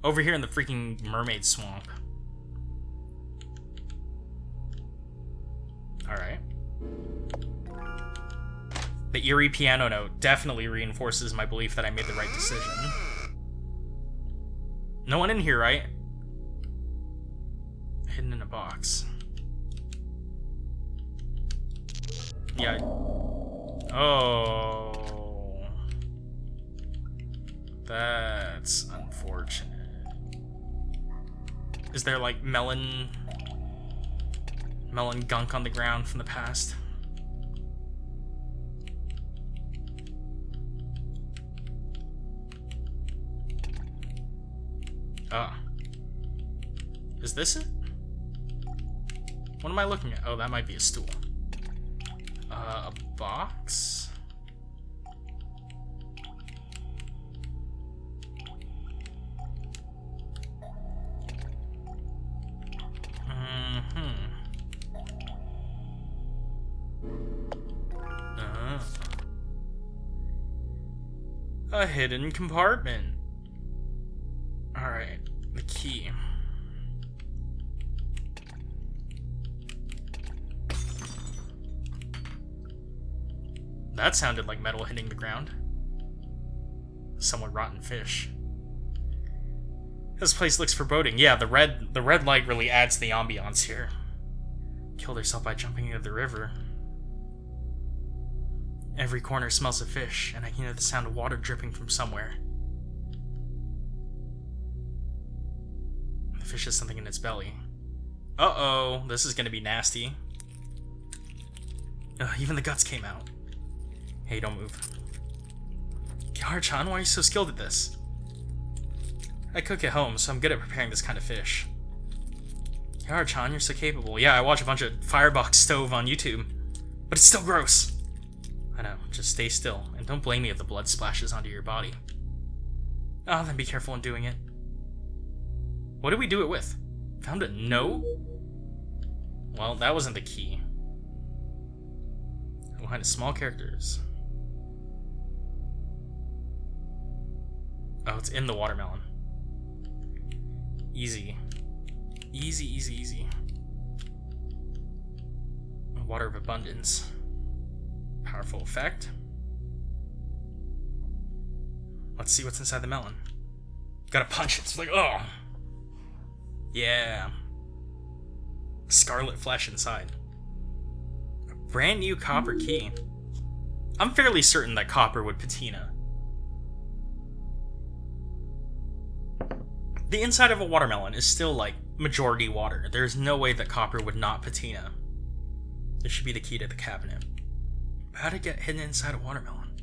Over here in the freaking mermaid swamp. Alright. The eerie piano note definitely reinforces my belief that I made the right decision. No one in here, right? Hidden in a box. Yeah. Oh. That's unfortunate. Is there like melon gunk on the ground from the past? Ah. Is this it? What am I looking at? Oh, that might be a stool. A box? A hidden compartment. Alright, the key. That sounded like metal hitting the ground. Somewhat rotten fish. This place looks foreboding. Yeah, the red light really adds to the ambiance here. Killed herself by jumping into the river. Every corner smells of fish, and I can hear the sound of water dripping from somewhere. The fish has something in its belly. Uh-oh, this is gonna be nasty. Even the guts came out. Hey, don't move. Kihara-chan, why are you so skilled at this? I cook at home, so I'm good at preparing this kind of fish. Kihara-chan, you're so capable. Yeah, I watch a bunch of firebox stove on YouTube, but it's still gross. I know, just stay still, and don't blame me if the blood splashes onto your body. Oh, then be careful in doing it. What did we do it with? Found a note? Well, that wasn't the key. Behind the small characters. Oh, it's in the watermelon. Easy. Easy, easy, easy. Water of abundance. Powerful effect. Let's see what's inside the melon. Gotta punch it. It's like, oh! Yeah. Scarlet flesh inside. A brand new copper key. I'm fairly certain that copper would patina. The inside of a watermelon is still, like, majority water. There's no way that copper would not patina. This should be the key to the cabinet. How'd it get hidden inside a watermelon?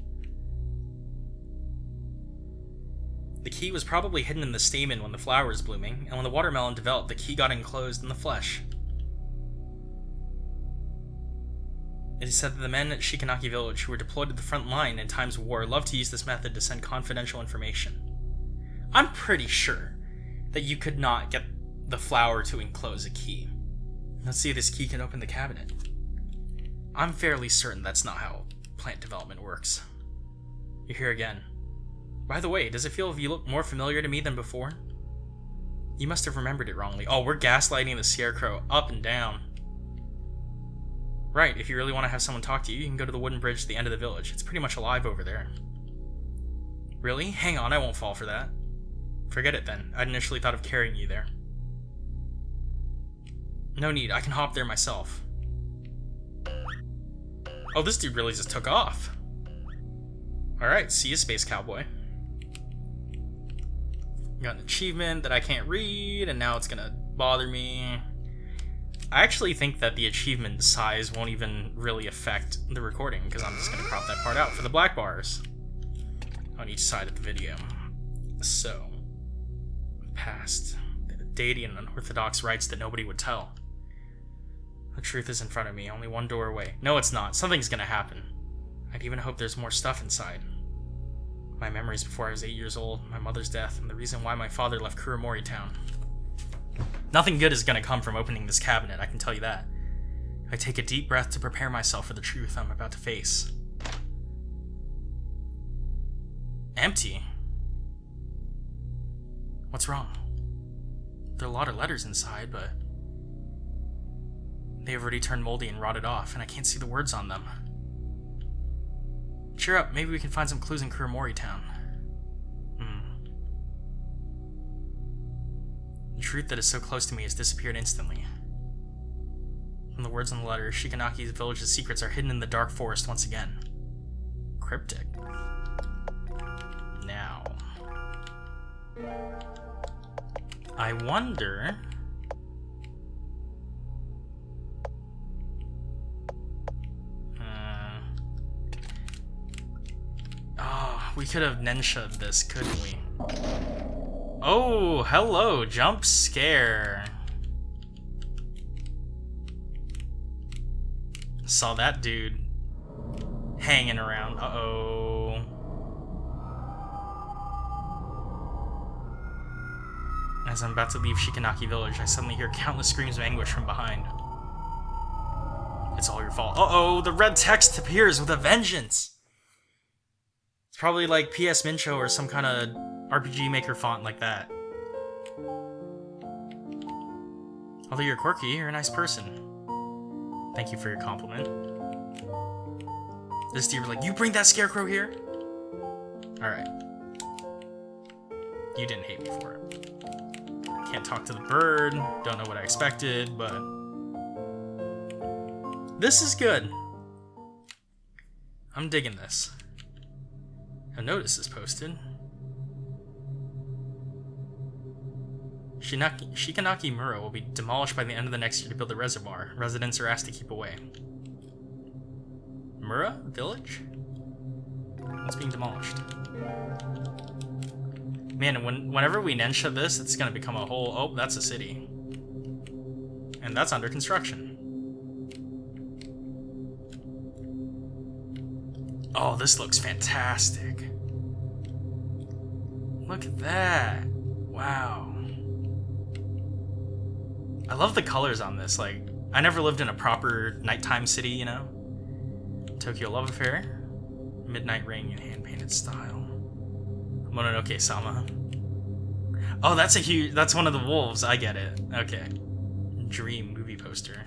The key was probably hidden in the stamen when the flower was blooming, and when the watermelon developed, the key got enclosed in the flesh. It is said that the men at Shikanaki Village who were deployed to the front line in times of war loved to use this method to send confidential information. I'm pretty sure that you could not get the flower to enclose a key. Let's see if this key can open the cabinet. I'm fairly certain that's not how plant development works. You're here again. By the way, does it feel you look more familiar to me than before? You must have remembered it wrongly. Oh, we're gaslighting the Scarecrow up and down. Right, if you really want to have someone talk to you, you can go to the wooden bridge at the end of the village. It's pretty much alive over there. Really? Hang on, I won't fall for that. Forget it then. I'd initially thought of carrying you there. No need, I can hop there myself. Oh, this dude really just took off. Alright, see you, Space Cowboy. Got an achievement that I can't read, and now it's gonna bother me. I actually think that the achievement size won't even really affect the recording, because I'm just gonna crop that part out for the black bars on each side of the video. So, past deity and unorthodox rites that nobody would tell. The truth is in front of me, only one door away. No, it's not. Something's gonna happen. I'd even hope there's more stuff inside. My memories before I was 8 years old, my mother's death, and the reason why my father left Kuromori Town. Nothing good is gonna come from opening this cabinet, I can tell you that. I take a deep breath to prepare myself for the truth I'm about to face. Empty? What's wrong? There are a lot of letters inside, but they have already turned moldy and rotted off, and I can't see the words on them. Cheer up, maybe we can find some clues in Kuromori Town. The truth that is so close to me has disappeared instantly. From the words on the letter, Shikanaki's village's secrets are hidden in the dark forest once again. Cryptic. Now, I wonder... we could have Nensha'd this, couldn't we? Oh, hello, jump scare. Saw that dude hanging around. Uh-oh. As I'm about to leave Shikanaki Village, I suddenly hear countless screams of anguish from behind. It's all your fault. Uh-oh, the red text appears with a vengeance! It's probably like PS Mincho or some kind of RPG Maker font like that. Although you're quirky, you're a nice person. Thank you for your compliment. This dude like, you bring that Scarecrow here? Alright. You didn't hate me for it. Can't talk to the bird, don't know what I expected, but... this is good. I'm digging this. A notice is posted. Shikanaki Mura will be demolished by the end of the next year to build a reservoir. Residents are asked to keep away. Mura? Village? It's being demolished. Man, whenever we Nensha this, it's gonna become a whole... oh, that's a city. And that's under construction. Oh, this looks fantastic. Look at that. Wow. I love the colors on this. Like, I never lived in a proper nighttime city, you know? Tokyo Love Affair. Midnight Rain in hand-painted style. Mononoke-sama. Oh, that's a huge... that's one of the wolves. I get it. Okay. Dream movie poster.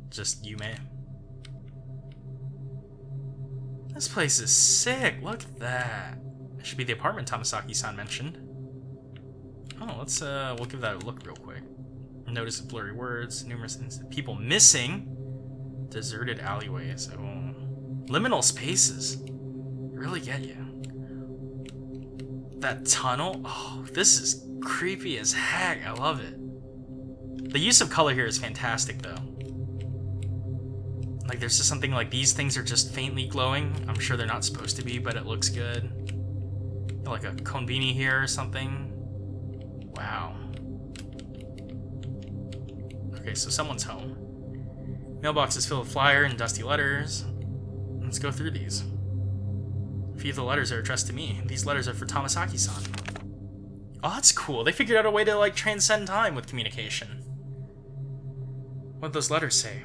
Just Yume. This place is sick. Look at that. It should be the apartment Tamasaki-san mentioned. Oh, let's we'll give that a look real quick. Notice of blurry words, numerous people missing, deserted alleyways. Oh, liminal spaces. Really get you. That tunnel. Oh, this is creepy as heck. I love it. The use of color here is fantastic, though. Like, there's just something like these things are just faintly glowing. I'm sure they're not supposed to be, but it looks good. Like a konbini here or something. Wow. Okay, so someone's home. Mailbox is filled with flyer and dusty letters. Let's go through these. A few of the letters are addressed to me. These letters are for Tamasaki-san. Oh, that's cool. They figured out a way to, like, transcend time with communication. What'd those letters say?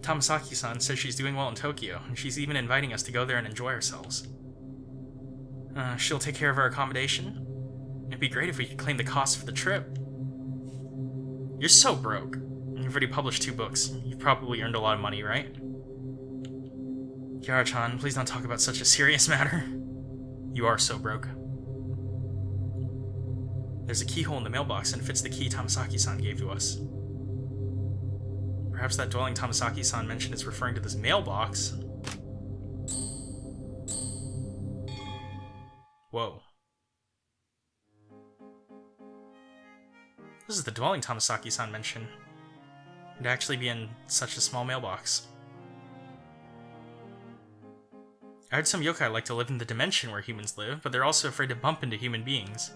Tamasaki-san says she's doing well in Tokyo, and she's even inviting us to go there and enjoy ourselves. She'll take care of our accommodation. It'd be great if we could claim the cost for the trip. You're so broke. You've already published 2 books. You've probably earned a lot of money, right? Kiara-chan, please don't talk about such a serious matter. You are so broke. There's a keyhole in the mailbox and it fits the key Tamasaki-san gave to us. Perhaps that dwelling Tamasaki-san mentioned is referring to this mailbox. Whoa. This is the dwelling Tamasaki-san mentioned. It'd actually be in such a small mailbox. I heard some yokai like to live in the dimension where humans live, but they're also afraid to bump into human beings.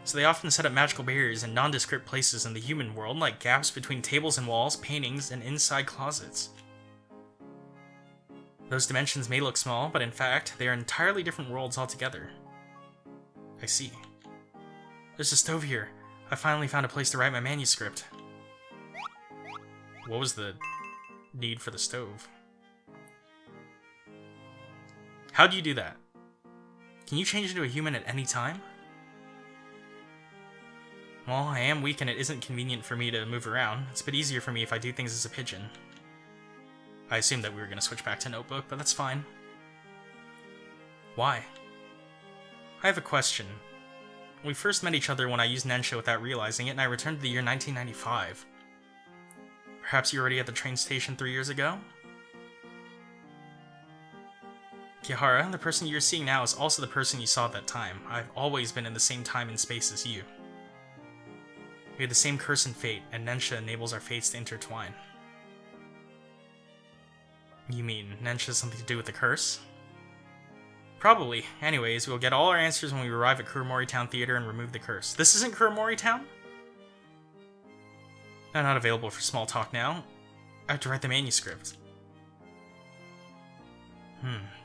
So they often set up magical barriers in nondescript places in the human world, like gaps between tables and walls, paintings, and inside closets. Those dimensions may look small, but in fact, they are entirely different worlds altogether. I see. There's a stove here. I finally found a place to write my manuscript. What was the need for the stove? How do you do that? Can you change into a human at any time? Well, I am weak and it isn't convenient for me to move around. It's a bit easier for me if I do things as a pigeon. I assumed that we were going to switch back to Notebook, but that's fine. Why? I have a question. We first met each other when I used Nensha without realizing it, and I returned to the year 1995. Perhaps you were already at the train station 3 years ago? Kihara, the person you're seeing now is also the person you saw at that time. I've always been in the same time and space as you. We have the same curse and fate, and Nensha enables our fates to intertwine. You mean Nensha has something to do with the curse? Probably. Anyways, we'll get all our answers when we arrive at Kuromori Town Theater and remove the curse. This isn't Kuromori Town? I'm not available for small talk now. I have to write the manuscript.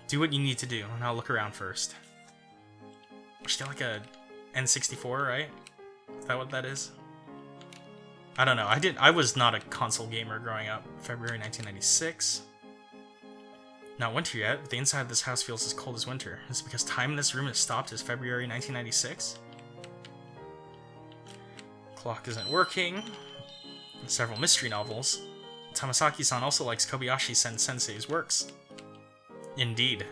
Do what you need to do, and I'll look around first. She's got like a N64, right? Is that what that is? I don't know. I was not a console gamer growing up. February 1996. Not winter yet, but the inside of this house feels as cold as winter. Is it because time in this room has stopped as February 1996? Clock isn't working. Several mystery novels. Tamasaki-san also likes Kobayashi-sen Sensei's works. Indeed.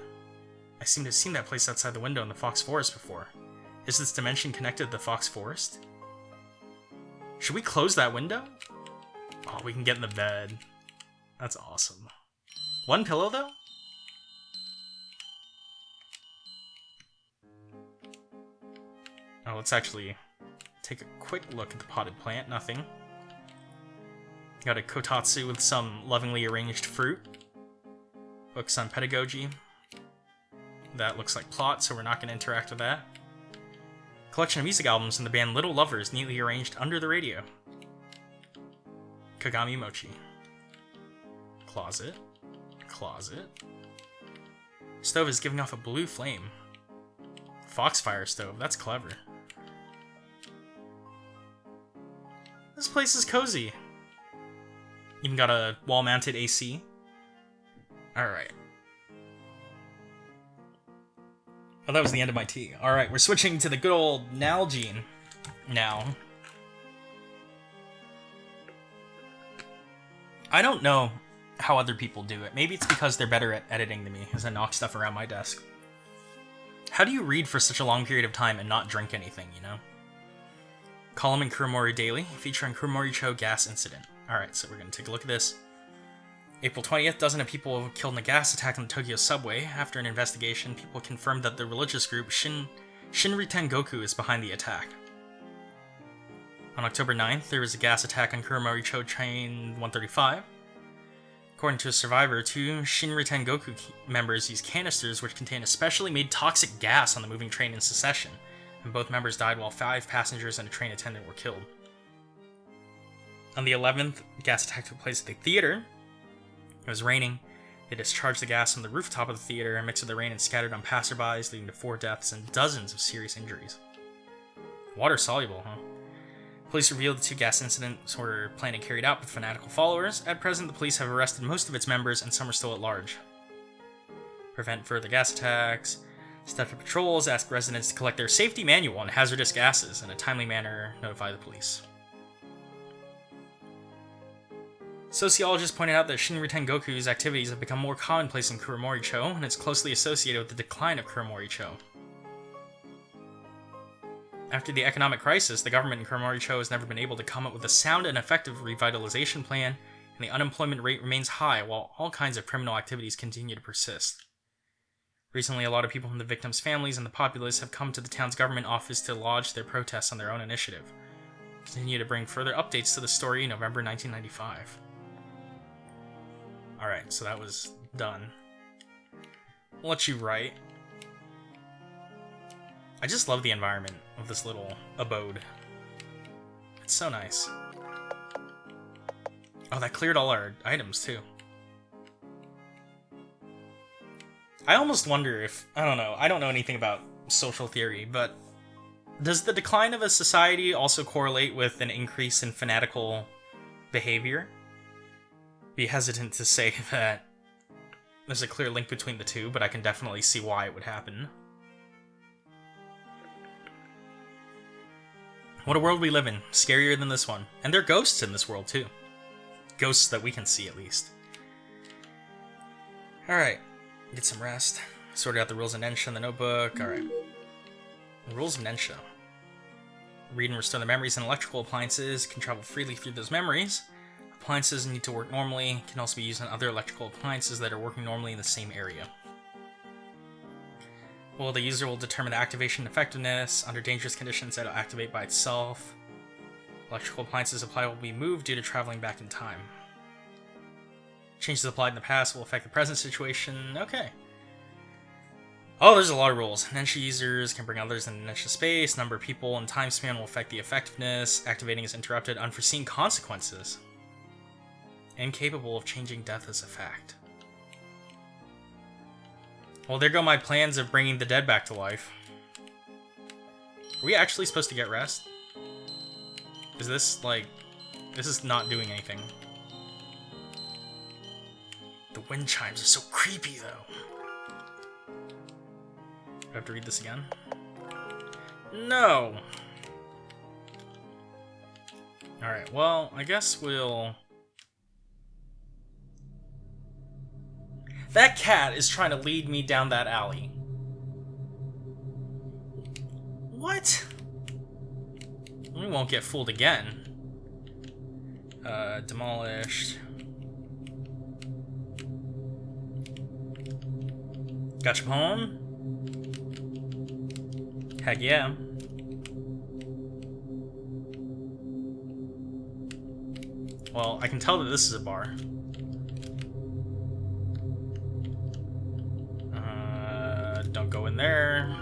I seem to have seen that place outside the window in the Fox Forest before. Is this dimension connected to the Fox Forest? Should we close that window? Oh, we can get in the bed. That's awesome. One pillow, though? Oh, let's actually take a quick look at the potted plant. Nothing. Got a kotatsu with some lovingly arranged fruit. Books on pedagogy. That looks like plot, so we're not going to interact with that. Collection of music albums in the band Little Lovers neatly arranged under the radio. Kagami Mochi. Closet. Closet. Stove is giving off a blue flame. Foxfire stove, that's clever. This place is cozy. Even got a wall-mounted AC. Alright. Oh, that was the end of my tea. Alright, we're switching to the good old Nalgene now. I don't know how other people do it. Maybe it's because they're better at editing than me, as I knock stuff around my desk. How do you read for such a long period of time and not drink anything, you know? Column in Kuromori Daily, featuring Kuromori-cho gas incident. Alright, so we're going to take a look at this. April 20th, dozens of people were killed in a gas attack on the Tokyo subway. After an investigation, people confirmed that the religious group Shinriten Goku is behind the attack. On October 9th, there was a gas attack on Kuromori-cho train 135. According to a survivor, 2 Shinriten Goku members used canisters which contain a specially made toxic gas on the moving train in succession, and both members died while 5 passengers and a train attendant were killed. On the 11th, a gas attack took place at the theater. It was raining. They discharged the gas on the rooftop of the theater and mixed with the rain and scattered on passerbys, leading to 4 deaths and dozens of serious injuries. Water soluble, huh? Police revealed the two gas incidents were planned and carried out with fanatical followers. At present, the police have arrested most of its members, and some are still at large. Prevent further gas attacks. Step up patrols, ask residents to collect their safety manual on hazardous gases. In a timely manner, notify the police. Sociologists pointed out that Shinra Tengoku's activities have become more commonplace in Kuromori-cho, and it's closely associated with the decline of Kuromori-cho. After the economic crisis, the government in Kuromori-cho has never been able to come up with a sound and effective revitalization plan, and the unemployment rate remains high while all kinds of criminal activities continue to persist. Recently, a lot of people from the victims' families and the populace have come to the town's government office to lodge their protests on their own initiative. Continue to bring further updates to the story in November 1995. Alright, so that was done. I'll let you write. I just love the environment of this little abode. It's so nice. Oh, that cleared all our items, too. I almost wonder if... I don't know. I don't know anything about social theory, but... does the decline of a society also correlate with an increase in fanatical behavior? Be hesitant to say that there's a clear link between the two, but I can definitely see why it would happen. What a world we live in. Scarier than this one. And there are ghosts in this world, too. Ghosts that we can see, at least. Alright. Get some rest. Sorted out the rules of Nensha in the notebook. Alright. Rules of Nensha. Read and restore the memories and electrical appliances. Can travel freely through those memories. Appliances need to work normally. Can also be used on other electrical appliances that are working normally in the same area. Well, the user will determine the activation effectiveness. Under dangerous conditions, it'll activate by itself. Electrical appliances applied will be moved due to traveling back in time. Changes applied in the past will affect the present situation. Okay. Oh, there's a lot of rules. Nensha users can bring others in Nensha space. Number of people and time span will affect the effectiveness. Activating is interrupted. Unforeseen consequences. Incapable of changing death as a fact. Well, there go my plans of bringing the dead back to life. Are we actually supposed to get rest? Is this, like... this is not doing anything. The wind chimes are so creepy, though. Do I have to read this again? No! Alright, well, I guess we'll... That cat is trying to lead me down that alley. What? We won't get fooled again. Demolished. Got your poem? Heck yeah. Well, I can tell that this is a bar. Don't go in there.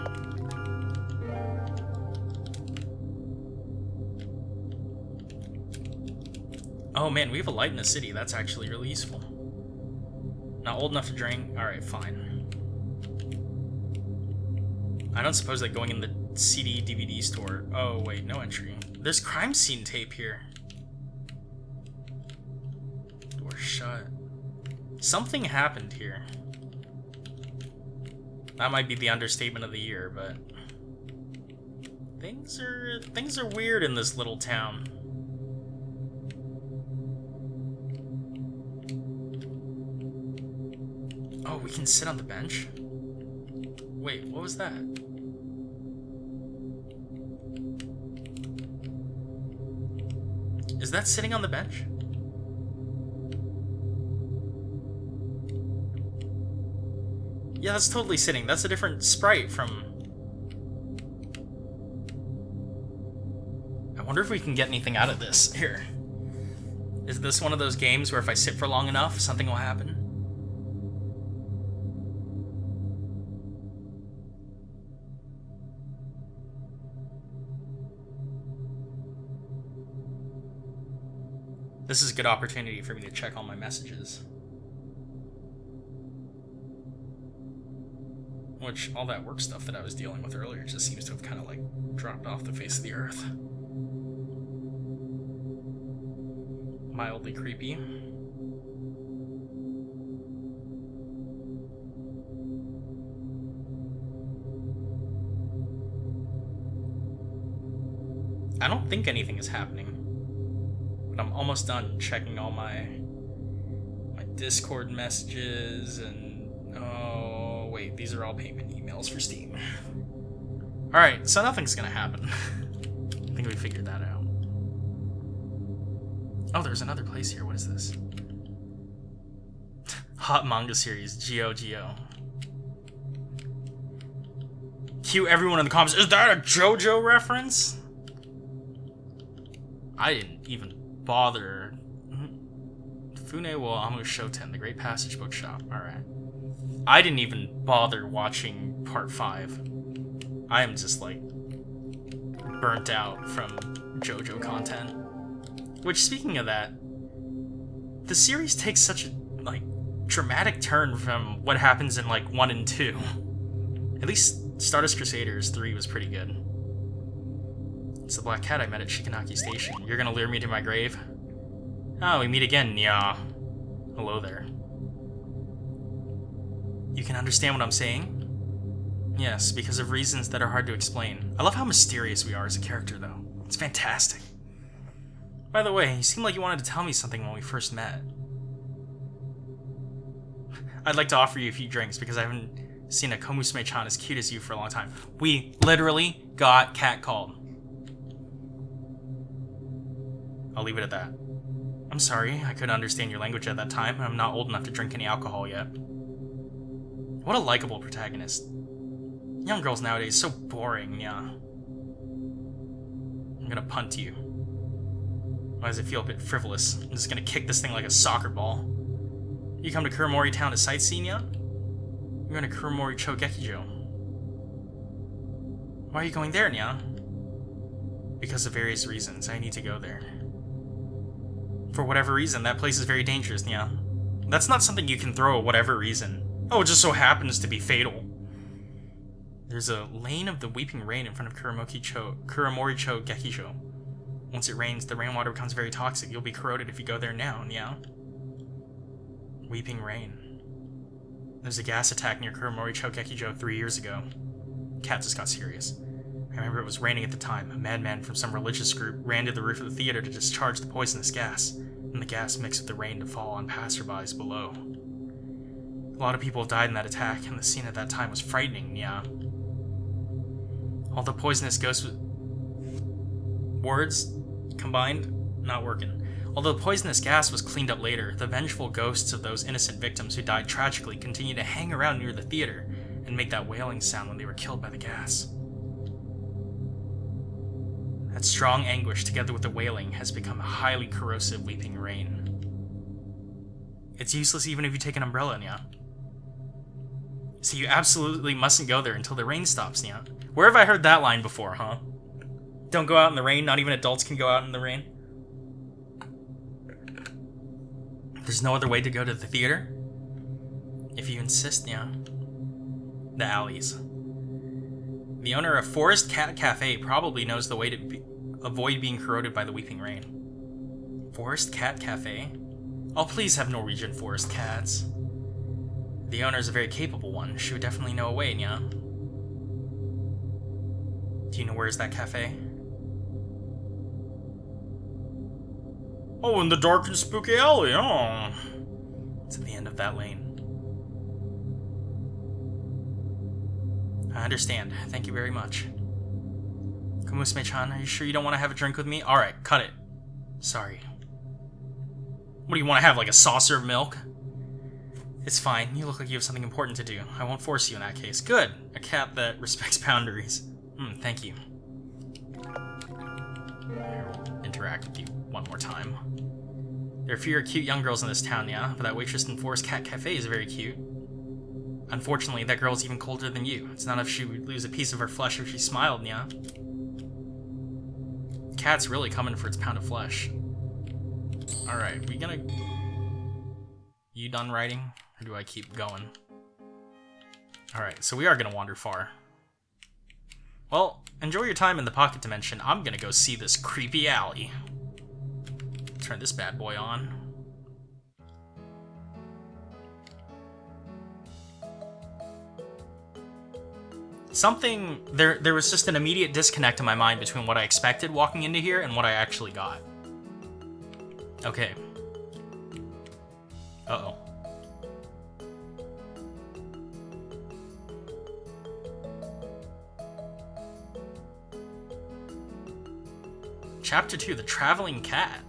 Oh man, we have a light in the city. That's actually really useful. Not old enough to drink? Alright, fine. I don't suppose that going in the CD DVD store... Oh wait, no entry. There's crime scene tape here. Door shut. Something happened here. That might be the understatement of the year, but... Things are weird in this little town. Oh, we can sit on the bench? Wait, what was that? Is that sitting on the bench? Yeah, that's totally sitting. That's a different sprite from... I wonder if we can get anything out of this. Here. Is this one of those games where if I sit for long enough, something will happen? This is a good opportunity for me to check all my messages. Which, all that work stuff that I was dealing with earlier just seems to have kind of, like, dropped off the face of the earth. mildly creepy. I don't think anything is happening, but I'm almost done checking all my Discord messages and... Oh, wait, these are all payment emails for Steam. Alright, so nothing's gonna happen. I think we figured that out. Oh, there's another place here. What is this? Hot manga series, Geo. Cue everyone in the comments. Is that a JoJo reference? I didn't even bother. Fune wo Amu Shoten, the Great Passage Bookshop. Alright. I didn't even bother watching part 5. I am just, like, burnt out from JoJo content. Which, speaking of that, the series takes such a, like, dramatic turn from what happens in, like, 1 and 2. At least Stardust Crusaders 3 was pretty good. It's the black cat I met at Shikanaki Station. You're gonna lure me to my grave? Oh, we meet again, yeah. Hello there. You can understand what I'm saying? Yes, because of reasons that are hard to explain. I love how mysterious we are as a character, though. It's fantastic. By the way, you seemed like you wanted to tell me something when we first met. I'd like to offer you a few drinks because I haven't seen a Komusume-chan as cute as you for a long time. We literally got catcalled. I'll leave it at that. I'm sorry, I couldn't understand your language at that time, and I'm not old enough to drink any alcohol yet. What a likable protagonist. Young girls nowadays, so boring, yeah. I'm gonna punt you. Why does it feel a bit frivolous? I'm just gonna kick this thing like a soccer ball. You come to Kuromori town to sightsee, yeah? You're going to Kuromori Chogekijo. Why are you going there, Nya? Because of various reasons, I need to go there. For whatever reason, that place is very dangerous, Nya. That's not something you can throw whatever reason. Oh, it just so happens to be fatal. There's a lane of the weeping rain in front of Kuromori Chogekijo. Once it rains, the rainwater becomes very toxic. You'll be corroded if you go there now, Nya. Weeping rain. There's a gas attack near Kuromori Chogekijo 3 years ago. Cat just got serious. I remember it was raining at the time. A madman from some religious group ran to the roof of the theater to discharge the poisonous gas, and the gas mixed with the rain to fall on passerbys below. A lot of people died in that attack, and the scene at that time was frightening, yeah. All the poisonous ghosts... Words combined? Not working. Although the poisonous gas was cleaned up later, the vengeful ghosts of those innocent victims who died tragically continued to hang around near the theater and make that wailing sound when they were killed by the gas. That strong anguish, together with the wailing, has become a highly corrosive weeping rain. It's useless even if you take an umbrella, Nya. So you absolutely mustn't go there until the rain stops, Nya. Where have I heard that line before, huh? Don't go out in the rain, not even adults can go out in the rain? There's no other way to go to the theater? If you insist, Nya. The alleys. The owner of Forest Cat Cafe probably knows the way to avoid being corroded by the weeping rain. Forest Cat Cafe? Oh, please have Norwegian forest cats. The owner is a very capable one. She would definitely know a way, Nya. Do you know where is that cafe? Oh, in the dark and spooky alley, oh. It's at the end of that lane. I understand. Thank you very much. Komusume-chan, are you sure you don't want to have a drink with me? Alright, cut it. Sorry. What do you want to have, like a saucer of milk? It's fine. You look like you have something important to do. I won't force you in that case. Good. A cat that respects boundaries. Thank you. I'll interact with you one more time. There are fewer cute young girls in this town, yeah, but that waitress in Forest Cat Cafe is very cute. Unfortunately, that girl's even colder than you. It's not if she would lose a piece of her flesh if she smiled, yeah. Cat's really coming for its pound of flesh. Alright, we gonna... You done writing? Or do I keep going? Alright, so we are gonna wander far. Well, enjoy your time in the pocket dimension. I'm gonna go see this creepy alley. turn this bad boy on. There was just an immediate disconnect in my mind between what I expected walking into here and what I actually got. Okay. Uh-oh. Chapter 2, The Traveling Cat.